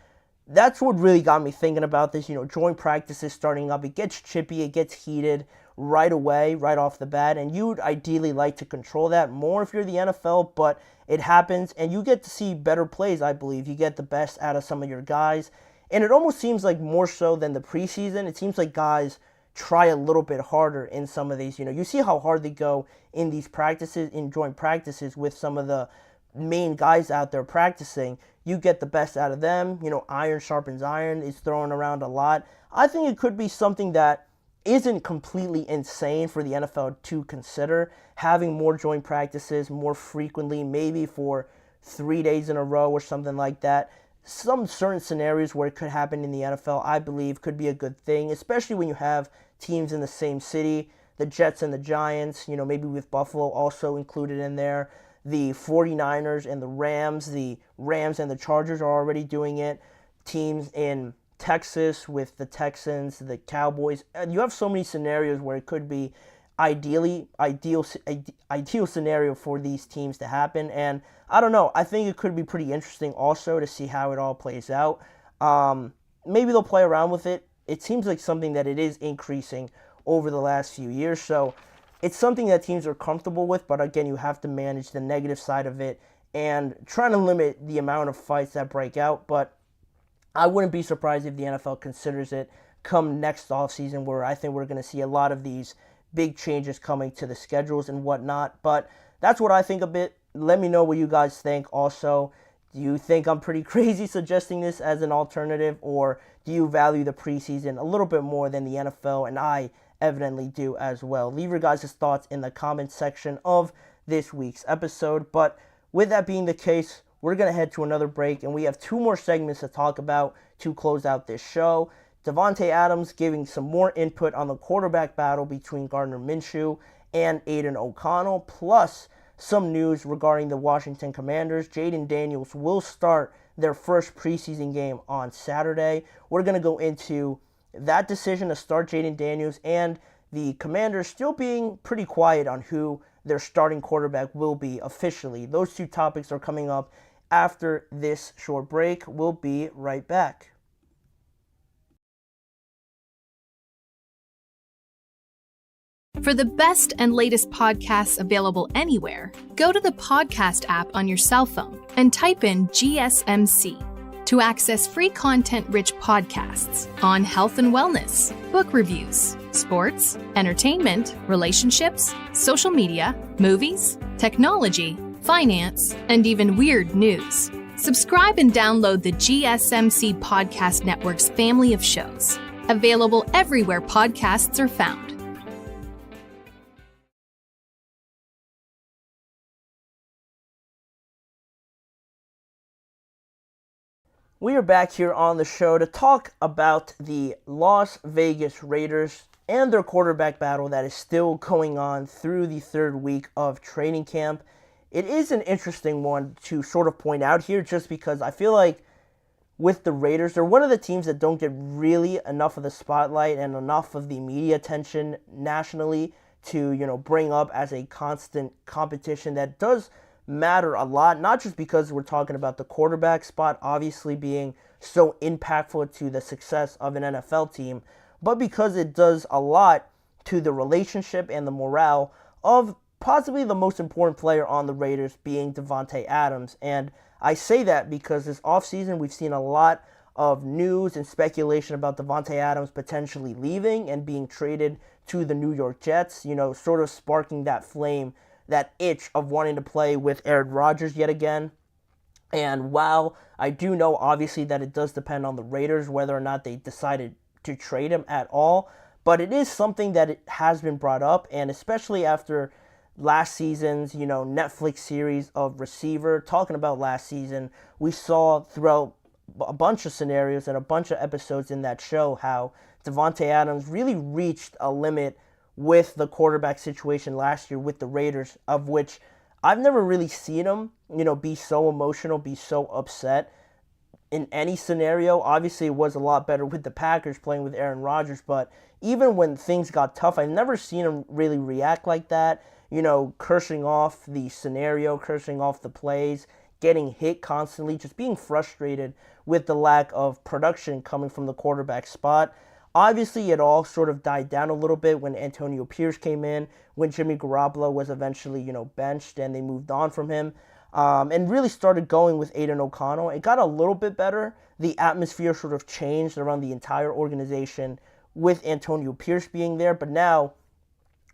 that's what really got me thinking about this. Joint practices starting up, it gets chippy, it gets heated right away, right off the bat, and you'd ideally like to control that more if you're the NFL, but it happens, and you get to see better plays, I believe. You get the best out of some of your guys, and it almost seems like more so than the preseason, it seems like guys try a little bit harder in some of these. You see how hard they go in these practices, in joint practices with some of the main guys out there practicing. You get the best out of them. Iron sharpens iron is thrown around a lot. I think it could be something that isn't completely insane for the NFL to consider, having more joint practices more frequently, maybe for 3 days in a row or something like that. Some certain scenarios where it could happen in the NFL, I believe, could be a good thing, especially when you have teams in the same city, the Jets and the Giants, maybe with Buffalo also included in there. The 49ers and the Rams and the Chargers are already doing it. Teams in Texas, with the Texans, the Cowboys. You have so many scenarios where it could be ideal scenario for these teams to happen. And I don't know. I think it could be pretty interesting also to see how it all plays out. Maybe they'll play around with it. It seems like something that it is increasing over the last few years. So it's something that teams are comfortable with. But again, you have to manage the negative side of it and trying to limit the amount of fights that break out. But I wouldn't be surprised if the NFL considers it come next offseason, where I think we're going to see a lot of these big changes coming to the schedules and whatnot. But that's what I think of it. Let me know what you guys think. Also, do you think I'm pretty crazy suggesting this as an alternative, or do you value the preseason a little bit more than the NFL? And I evidently do as well. Leave your guys' thoughts in the comment section of this week's episode. But with that being the case, we're going to head to another break, and we have 2 more segments to talk about to close out this show. Davante Adams giving some more input on the quarterback battle between Gardner Minshew and Aiden O'Connell, plus some news regarding the Washington Commanders. Jaden Daniels will start their first preseason game on Saturday. We're going to go into that decision to start Jaden Daniels and the Commanders still being pretty quiet on who their starting quarterback will be officially. Those 2 topics are coming up after this short break. We'll be right back. For the best and latest podcasts available anywhere, go to the podcast app on your cell phone and type in GSMC to access free content-rich podcasts on health and wellness, book reviews, sports, entertainment, relationships, social media, movies, technology, finance, and even weird news. Subscribe and download the GSMC Podcast Network's family of shows, available everywhere podcasts are found. We are back here on the show to talk about the Las Vegas Raiders and their quarterback battle that is still going on through the 3rd week of training camp. It is an interesting one to sort of point out here, just because I feel like with the Raiders, they're one of the teams that don't get really enough of the spotlight and enough of the media attention nationally to, bring up as a constant competition that does matter a lot, not just because we're talking about the quarterback spot obviously being so impactful to the success of an NFL team, but because it does a lot to the relationship and the morale of possibly the most important player on the Raiders, being Davante Adams. And I say that because this offseason we've seen a lot of news and speculation about Davante Adams potentially leaving and being traded to the New York Jets, sort of sparking that flame, that itch of wanting to play with Aaron Rodgers yet again. And while I do know obviously that it does depend on the Raiders whether or not they decided to trade him at all, but it is something that it has been brought up, and especially after last season's, Netflix series of Receiver, talking about last season, we saw throughout a bunch of scenarios and a bunch of episodes in that show how Davante Adams really reached a limit with the quarterback situation last year with the Raiders, of which I've never really seen him, be so emotional, be so upset in any scenario. Obviously, it was a lot better with the Packers playing with Aaron Rodgers, but even when things got tough, I've never seen him really react like that, cursing off the scenario, cursing off the plays, getting hit constantly, just being frustrated with the lack of production coming from the quarterback spot. Obviously, it all sort of died down a little bit when Antonio Pierce came in, when Jimmy Garoppolo was eventually, benched and they moved on from him, and really started going with Aiden O'Connell. It got a little bit better. The atmosphere sort of changed around the entire organization with Antonio Pierce being there, but now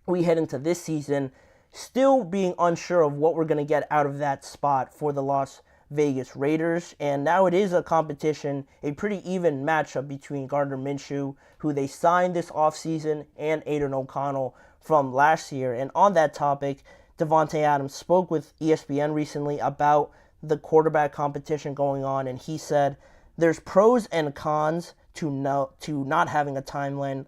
we head into this season still being unsure of what we're going to get out of that spot for the Las Vegas Raiders, and now it is a competition, a pretty even matchup between Gardner Minshew, who they signed this offseason, and Aiden O'Connell from last year. And on that topic, Davante Adams spoke with ESPN recently about the quarterback competition going on, and he said there's pros and cons to not having a timeline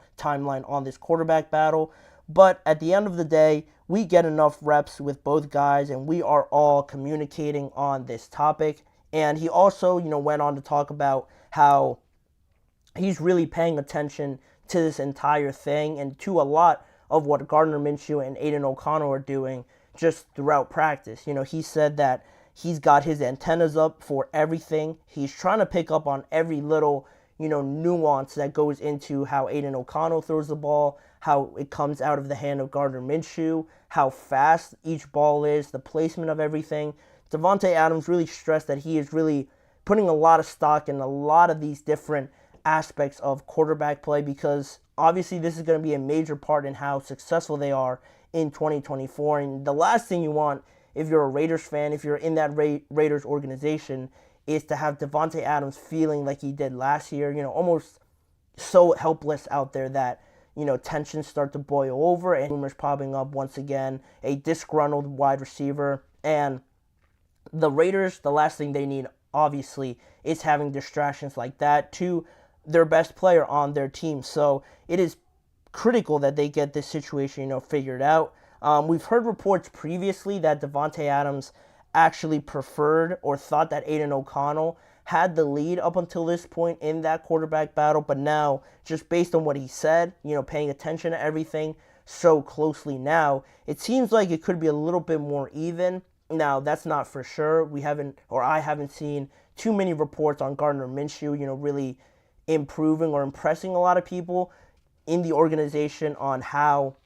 on this quarterback battle, but at the end of the day, we get enough reps with both guys, and we are all communicating on this topic. And he also, went on to talk about how he's really paying attention to this entire thing and to a lot of what Gardner Minshew and Aiden O'Connell are doing just throughout practice. He said that he's got his antennas up for everything. He's trying to pick up on every little, nuance that goes into how Aiden O'Connell throws the ball, how it comes out of the hand of Gardner Minshew, how fast each ball is, the placement of everything. Davante Adams really stressed that he is really putting a lot of stock in a lot of these different aspects of quarterback play, because obviously this is going to be a major part in how successful they are in 2024. And the last thing you want, if you're a Raiders fan, if you're in that Raiders organization, is to have Davante Adams feeling like he did last year, almost so helpless out there that, tensions start to boil over and rumors popping up once again, a disgruntled wide receiver. And the Raiders, the last thing they need, obviously, is having distractions like that to their best player on their team. So it is critical that they get this situation, figured out. We've heard reports previously that Davante Adams actually preferred or thought that Aiden O'Connell had the lead up until this point in that quarterback battle, but now, just based on what he said, paying attention to everything so closely now, it seems like it could be a little bit more even. Now, that's not for sure. I haven't seen too many reports on Gardner Minshew, really improving or impressing a lot of people in the organization on how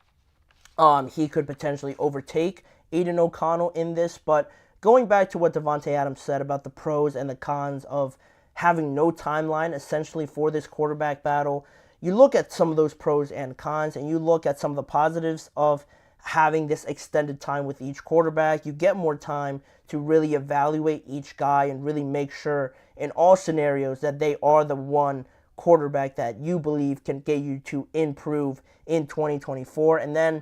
he could potentially overtake Aiden O'Connell in this. But going back to what Davante Adams said about the pros and the cons of having no timeline essentially for this quarterback battle, you look at some of those pros and cons and you look at some of the positives of having this extended time with each quarterback. You get more time to really evaluate each guy and really make sure in all scenarios that they are the one quarterback that you believe can get you to improve in 2024. And then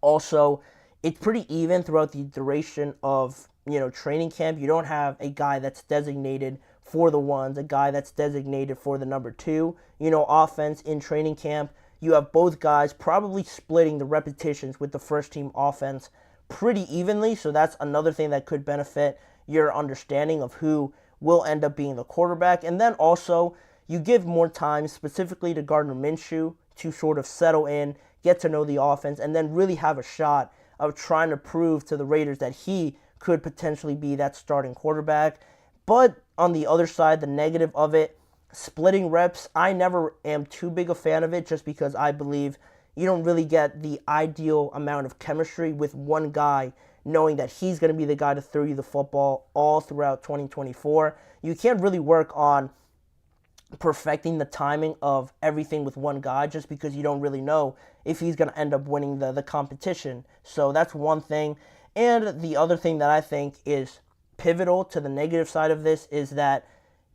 also, it's pretty even throughout the duration of, training camp. You don't have a guy that's designated for the ones, a guy that's designated for the number two, offense in training camp. You have both guys probably splitting the repetitions with the first team offense pretty evenly. So that's another thing that could benefit your understanding of who will end up being the quarterback. And then also, you give more time specifically to Gardner Minshew to sort of settle in, get to know the offense, and then really have a shot of trying to prove to the Raiders that he could potentially be that starting quarterback. But on the other side, the negative of it, splitting reps, I never am too big a fan of it, just because I believe you don't really get the ideal amount of chemistry with one guy knowing that he's going to be the guy to throw you the football all throughout 2024. You can't really work on perfecting the timing of everything with one guy just because you don't really know if he's going to end up winning the competition. So that's one thing. And the other thing that I think is pivotal to the negative side of this is that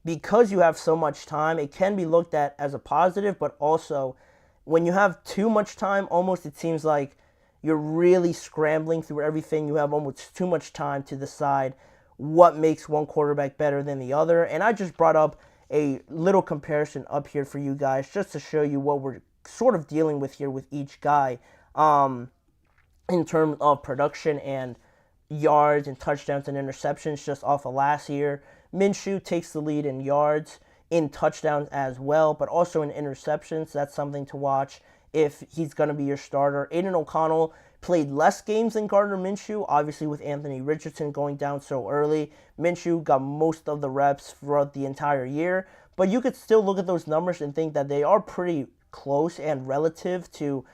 because you have so much time, it can be looked at as a positive, but also when you have too much time, almost it seems like you're really scrambling through everything. You have almost too much time to decide what makes one quarterback better than the other. And I just brought up a little comparison up here for you guys just to show you what we're sort of dealing with here with each guy in terms of production and yards and touchdowns and interceptions just off of last year. Minshew takes the lead in yards, in touchdowns as well, but also in interceptions. That's something to watch if he's going to be your starter. Aiden O'Connell played less games than Gardner Minshew, obviously with Anthony Richardson going down so early. Minshew got most of the reps throughout the entire year, but you could still look at those numbers and think that they are pretty close and relative to,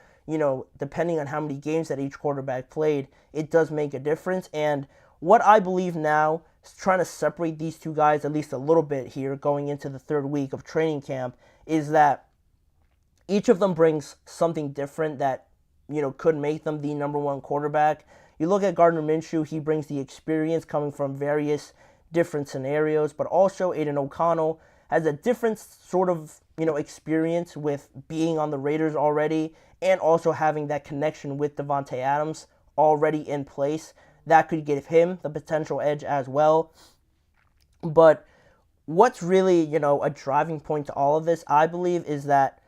depending on how many games that each quarterback played, it does make a difference. And what I believe now is trying to separate these two guys at least a little bit here going into the third week of training camp is that each of them brings something different that, could make them the number one quarterback. You look at Gardner Minshew, he brings the experience coming from various different scenarios, but also Aiden O'Connell has a different sort of, experience with being on the Raiders already and also having that connection with Davante Adams already in place. That could give him the potential edge as well. But what's really, a driving point to all of this, I believe, is that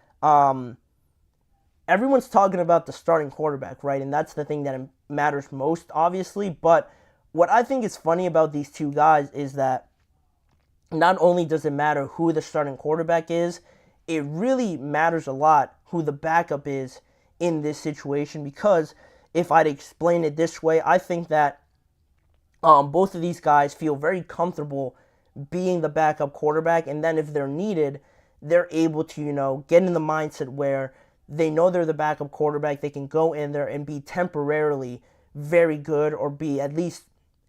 everyone's talking about the starting quarterback, right? And that's the thing that matters most, obviously. But what I think is funny about these two guys is that not only does it matter who the starting quarterback is, it really matters a lot who the backup is in this situation, because if I'd explain it this way, I think that both of these guys feel very comfortable being the backup quarterback, and then if they're needed, they're able to, get in the mindset where they know they're the backup quarterback. They can go in there and be temporarily very good, or be at least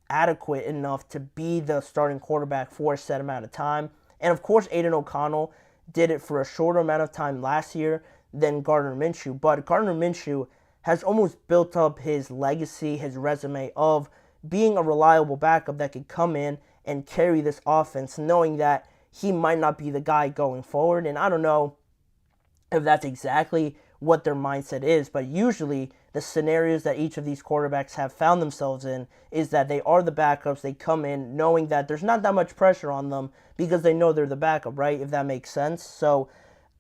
adequate enough to be the starting quarterback for a set amount of time. And of course, Aiden O'Connell did it for a shorter amount of time last year than Gardner Minshew, but Gardner Minshew has almost built up his legacy, his resume of being a reliable backup that could come in and carry this offense, knowing that he might not be the guy going forward. And I don't know if that's exactly what their mindset is, but usually the scenarios that each of these quarterbacks have found themselves in is that they are the backups. They come in knowing that there's not that much pressure on them because they know they're the backup, right? If that makes sense. So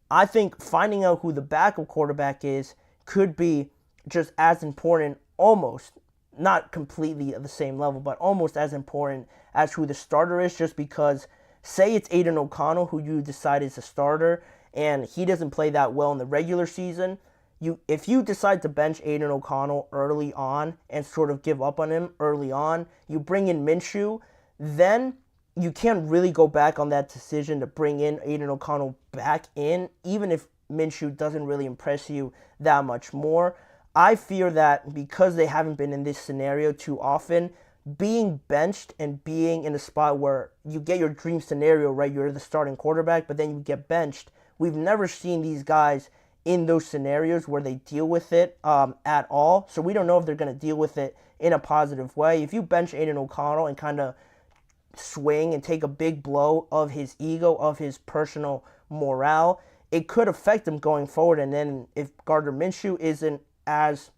I think finding out who the backup quarterback is could be just as important, almost, not completely at the same level, but almost as important as who the starter is, just because, say it's Aiden O'Connell who you decide is a starter, and he doesn't play that well in the regular season. If you decide to bench Aiden O'Connell early on and sort of give up on him early on, you bring in Minshew, then you can't really go back on that decision to bring in Aiden O'Connell back in, even if Minshew doesn't really impress you that much more. I fear that because they haven't been in this scenario too often, being benched and being in a spot where you get your dream scenario, right? You're the starting quarterback, but then you get benched. We've never seen these guys in those scenarios where they deal with it at all. So we don't know if they're going to deal with it in a positive way. If you bench Aiden O'Connell and kind of swing and take a big blow of his ego, of his personal morale, it could affect him going forward. And then if Gardner Minshew isn't as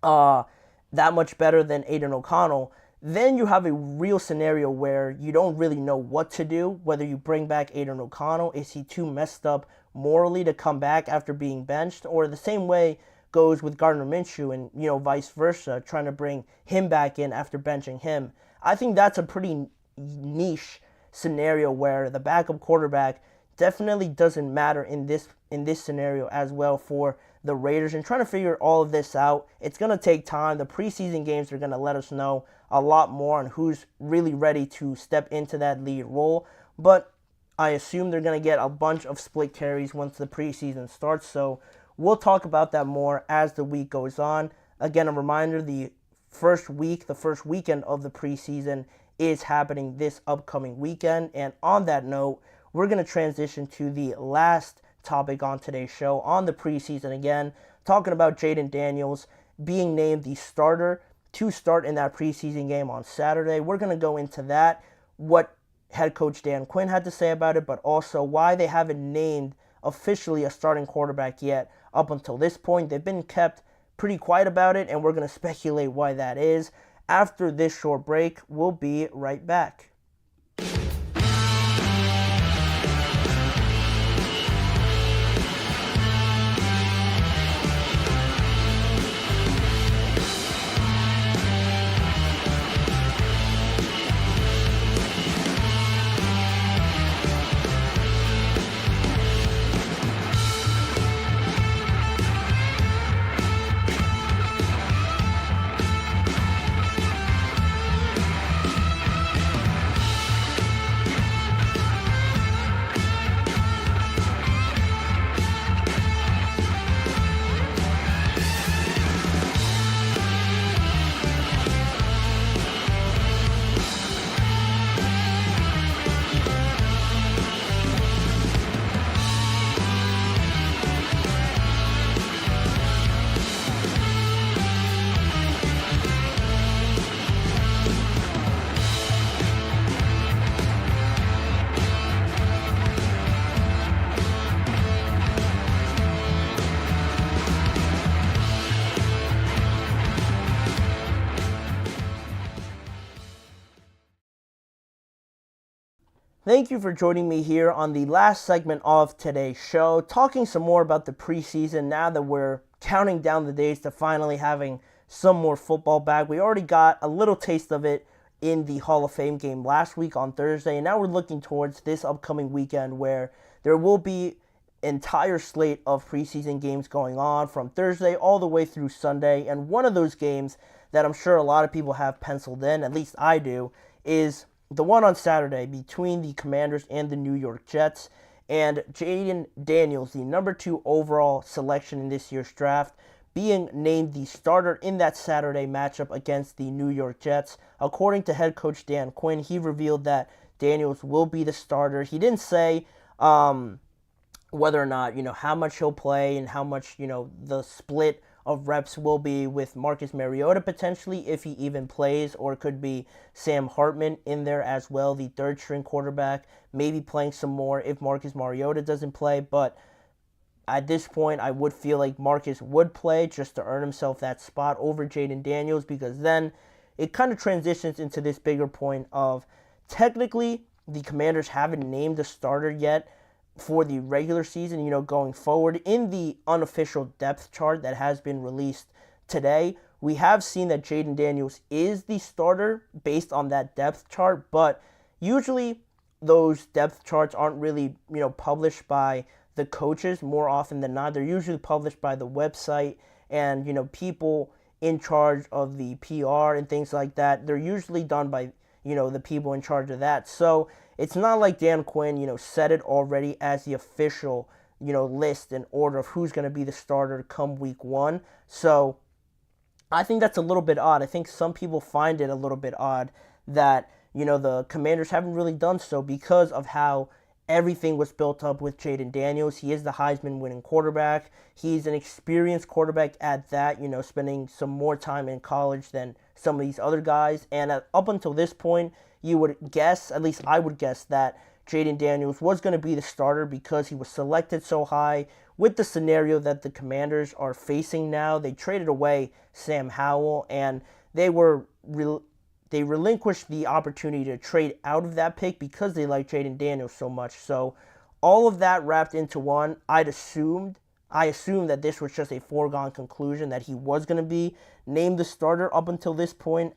that much better than Aiden O'Connell, then you have a real scenario where you don't really know what to do, whether you bring back Aiden O'Connell. Is he too messed up morally to come back after being benched? Or the same way goes with Gardner Minshew and, vice versa, trying to bring him back in after benching him. I think that's a pretty niche scenario where the backup quarterback definitely doesn't matter in this scenario as well for the Raiders, and trying to figure all of this out. It's going to take time. The preseason games are going to let us know a lot more on who's really ready to step into that lead role, but I assume they're going to get a bunch of split carries once the preseason starts, so we'll talk about that more as the week goes on. Again, a reminder, the first weekend of the preseason is happening this upcoming weekend, and on that note, we're going to transition to the last topic on today's show on the preseason, again talking about Jayden Daniels being named the starter to start in that preseason game on Saturday. We're going to go into that, what head coach Dan Quinn had to say about it, but also why they haven't named officially a starting quarterback yet up until this point. They've been kept pretty quiet about it, and we're going to speculate why that is. After this short break, we'll be right back. Thank you for joining me here on the last segment of today's show, talking some more about the preseason now that we're counting down the days to finally having some more football back. We already got a little taste of it in the Hall of Fame game last week on Thursday, and now we're looking towards this upcoming weekend where there will be entire slate of preseason games going on from Thursday all the way through Sunday. And one of those games that I'm sure a lot of people have penciled in, at least I do, is the one on Saturday between the Commanders and the New York Jets. And Jayden Daniels, the number 2 overall selection in this year's draft, being named the starter in that Saturday matchup against the New York Jets. According to head coach Dan Quinn, he revealed that Daniels will be the starter. He didn't say whether or not, how much he'll play and how much, the split of reps will be with Marcus Mariota potentially, if he even plays, or it could be Sam Hartman in there as well, the third string quarterback, maybe playing some more if Marcus Mariota doesn't play. But at this point, I would feel like Marcus would play just to earn himself that spot over Jayden Daniels, because then it kind of transitions into this bigger point of technically the Commanders haven't named a starter yet for the regular season, going forward. In the unofficial depth chart that has been released today, we have seen that Jayden Daniels is the starter based on that depth chart, but usually those depth charts aren't really, published by the coaches more often than not. They're usually published by the website and, people in charge of the PR and things like that. They're usually done by, the people in charge of that. So it's not like Dan Quinn, said it already as the official, list and order of who's going to be the starter come week 1. So I think that's a little bit odd. I think some people find it a little bit odd that, the Commanders haven't really done so because of how everything was built up with Jayden Daniels. He is the Heisman winning quarterback. He's an experienced quarterback at that, spending some more time in college than some of these other guys. And up until this point, you would guess, at least I would guess, that Jayden Daniels was going to be the starter because he was selected so high. With the scenario that the Commanders are facing now, they traded away Sam Howell, and they relinquished the opportunity to trade out of that pick because they like Jayden Daniels so much. So all of that wrapped into one, I assumed that this was just a foregone conclusion that he was going to be named the starter up until this point.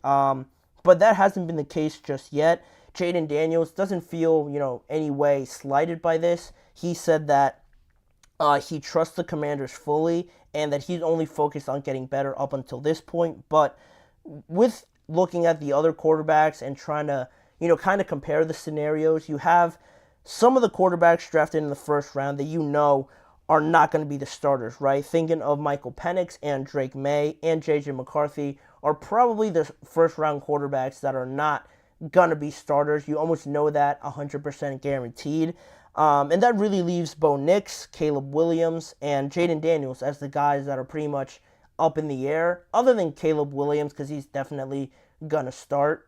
But that hasn't been the case just yet. Jayden Daniels doesn't feel, any way slighted by this. He said that he trusts the Commanders fully and that he's only focused on getting better up until this point. But with looking at the other quarterbacks and trying to, kind of compare the scenarios, you have some of the quarterbacks drafted in the first round that are not going to be the starters, right? Thinking of Michael Penix and Drake May and J.J. McCarthy are probably the first-round quarterbacks that are not going to be starters. You almost know that 100% guaranteed. And that really leaves Bo Nix, Caleb Williams, and Jayden Daniels as the guys that are pretty much up in the air, other than Caleb Williams, because he's definitely going to start.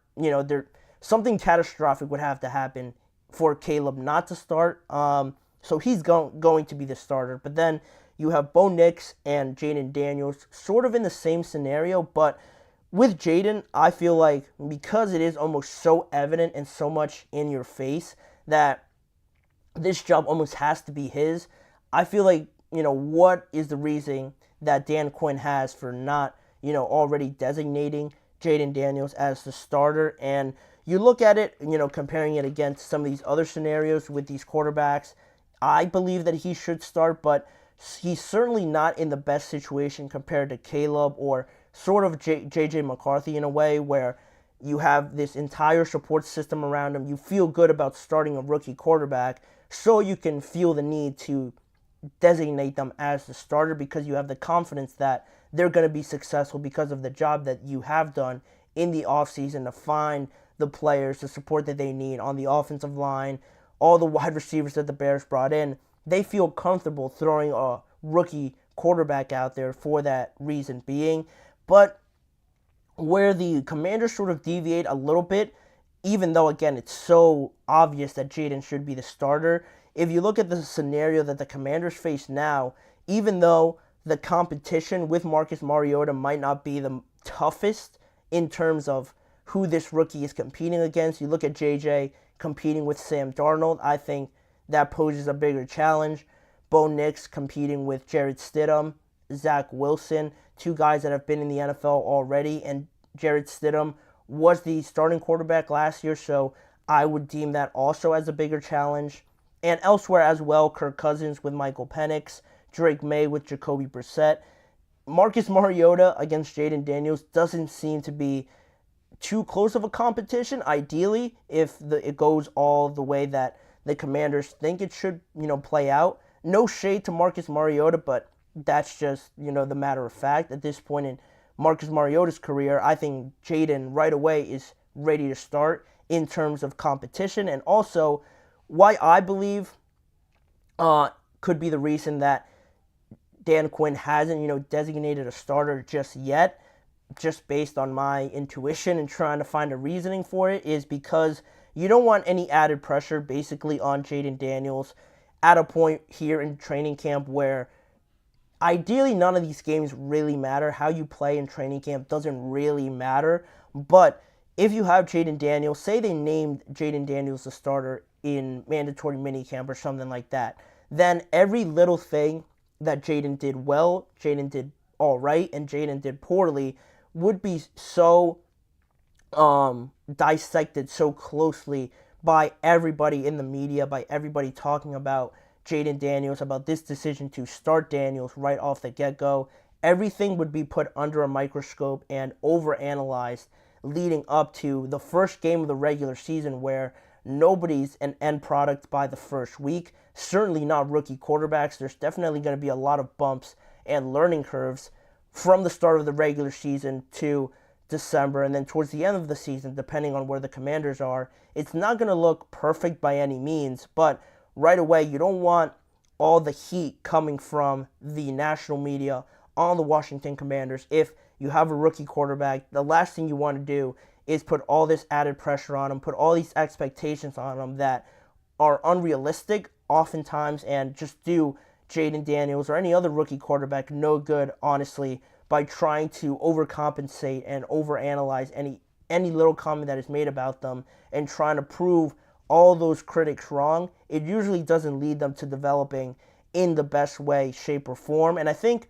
Something catastrophic would have to happen for Caleb not to start. So he's going to be the starter. But then you have Bo Nix and Jayden Daniels sort of in the same scenario. But with Jayden, I feel like because it is almost so evident and so much in your face that this job almost has to be his, I feel like, what is the reason that Dan Quinn has for not, already designating Jayden Daniels as the starter? And you look at it, comparing it against some of these other scenarios with these quarterbacks, I believe that he should start, but he's certainly not in the best situation compared to Caleb or sort of J.J. McCarthy in a way where you have this entire support system around him. You feel good about starting a rookie quarterback, so you can feel the need to designate them as the starter because you have the confidence that they're going to be successful because of the job that you have done in the offseason to find the players, the support that they need on the offensive line, all the wide receivers that the Bears brought in. They feel comfortable throwing a rookie quarterback out there for that reason being. But where the Commanders sort of deviate a little bit, even though, again, it's so obvious that Jayden should be the starter, if you look at the scenario that the Commanders face now, even though the competition with Marcus Mariota might not be the toughest in terms of who this rookie is competing against, you look at JJ competing with Sam Darnold, I think that poses a bigger challenge. Bo Nix competing with Jarrett Stidham, Zach Wilson, two guys that have been in the NFL already, and Jarrett Stidham was the starting quarterback last year, so I would deem that also as a bigger challenge. And elsewhere as well, Kirk Cousins with Michael Penix, Drake May with Jacoby Brissett. Marcus Mariota against Jaden Daniels doesn't seem to be too close of a competition, ideally, if it goes all the way that the Commanders think it should, play out. No shade to Marcus Mariota, but that's just, the matter of fact. At this point in Marcus Mariota's career, I think Jaden right away is ready to start in terms of competition, and also why I believe could be the reason that Dan Quinn hasn't, designated a starter just yet, just based on my intuition and trying to find a reasoning for it, is because you don't want any added pressure basically on Jaden Daniels at a point here in training camp where ideally none of these games really matter. How you play in training camp doesn't really matter. But if you have Jaden Daniels, say they named Jaden Daniels the starter in mandatory minicamp or something like that, then every little thing that Jaden did well, Jaden did all right, and Jaden did poorly would be so dissected so closely by everybody in the media, by everybody talking about Jaden Daniels, about this decision to start Daniels right off the get-go. Everything would be put under a microscope and overanalyzed leading up to the first game of the regular season, where nobody's an end product by the first week. Certainly not rookie quarterbacks. There's definitely going to be a lot of bumps and learning curves from the start of the regular season to December, and then towards the end of the season, depending on where the Commanders are. It's not going to look perfect by any means, but right away, you don't want all the heat coming from the national media on the Washington Commanders. If you have a rookie quarterback, the last thing you want to do is put all this added pressure on him, put all these expectations on him that are unrealistic oftentimes, and just do Jaden Daniels or any other rookie quarterback no good, honestly, by trying to overcompensate and overanalyze any little comment that is made about them and trying to prove all those critics wrong. It usually doesn't lead them to developing in the best way, shape, or form. And I think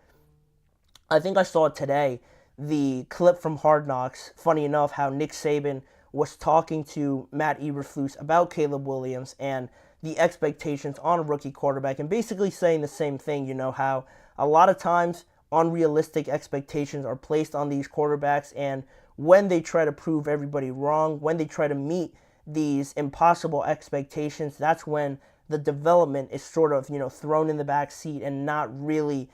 I saw today the clip from Hard Knocks, funny enough, how Nick Saban was talking to Matt Eberflus about Caleb Williams and the expectations on a rookie quarterback, and basically saying the same thing, how a lot of times unrealistic expectations are placed on these quarterbacks, and when they try to prove everybody wrong, when they try to meet these impossible expectations, that's when the development is sort of, thrown in the back seat and not really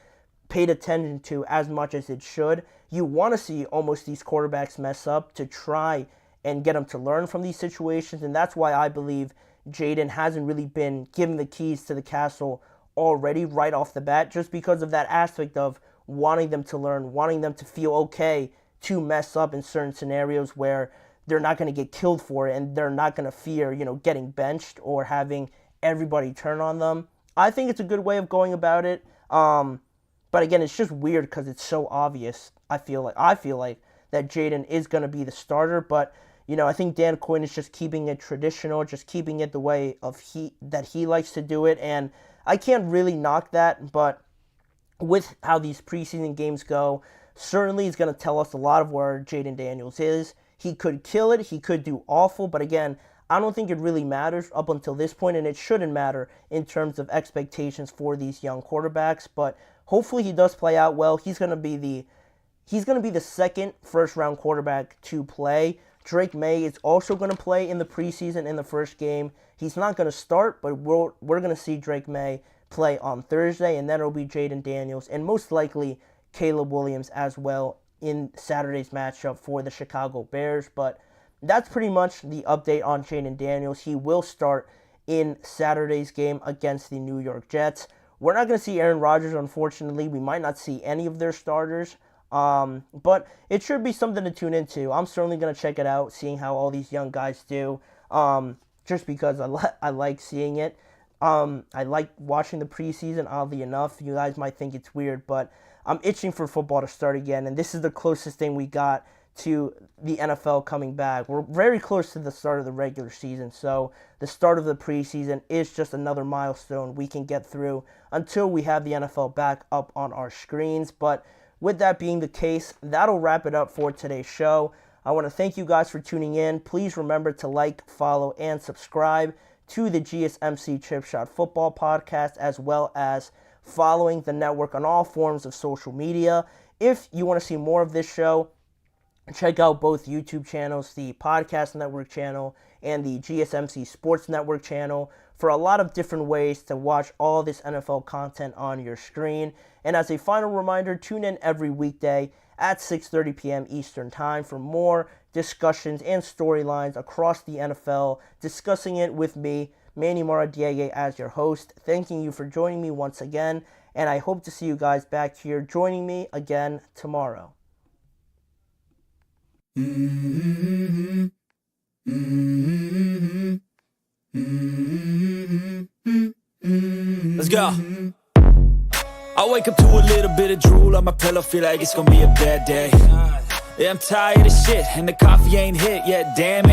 paid attention to as much as it should. You want to see almost these quarterbacks mess up to try and get them to learn from these situations, and that's why I believe Jaden hasn't really been given the keys to the castle already right off the bat, just because of that aspect of wanting them to learn, wanting them to feel okay to mess up in certain scenarios where they're not going to get killed for it and they're not going to fear, getting benched or having everybody turn on them. I think it's a good way of going about it. But again, it's just weird because it's so obvious. I feel like that Jaden is going to be the starter, but I think Dan Quinn is just keeping it traditional, just keeping it the way that he likes to do it, and I can't really knock that. But with how these preseason games go, certainly it's going to tell us a lot of where Jaden Daniels is. He could kill it, he could do awful, but again, I don't think it really matters up until this point, and it shouldn't matter in terms of expectations for these young quarterbacks. But hopefully he does play out well. He's going to be the second first-round quarterback to play. Drake May is also going to play in the preseason in the first game. He's not going to start, but we're going to see Drake May play on Thursday, and then it'll be Jaden Daniels and most likely Caleb Williams as well in Saturday's matchup for the Chicago Bears. But that's pretty much the update on Jaden Daniels. He will start in Saturday's game against the New York Jets. We're not going to see Aaron Rodgers, unfortunately. We might not see any of their starters. But it should be something to tune into. I'm certainly going to check it out, seeing how all these young guys do, just because I like seeing it. I like watching the preseason, oddly enough. You guys might think it's weird, but I'm itching for football to start again, and this is the closest thing we got to the NFL coming back. We're very close to the start of the regular season, so the start of the preseason is just another milestone we can get through until we have the NFL back up on our screens. But with that being the case, that'll wrap it up for today's show. I want to thank you guys for tuning in. Please remember to like, follow, and subscribe to the GSMC Chip Shot Football Podcast, as well as following the network on all forms of social media. If you want to see more of this show, check out both YouTube channels, the Podcast Network channel and the GSMC Sports Network channel, for a lot of different ways to watch all this NFL content on your screen. And as a final reminder, tune in every weekday at 6:30 p.m. Eastern Time for more discussions and storylines across the NFL, discussing it with me, Manny Maradiaga, as your host. Thanking you for joining me once again, and I hope to see you guys back here joining me again tomorrow. Let's go. I wake up to a little bit of drool on my pillow, feel like it's gonna be a bad day. Yeah, I'm tired of shit, and the coffee ain't hit yet, damn it.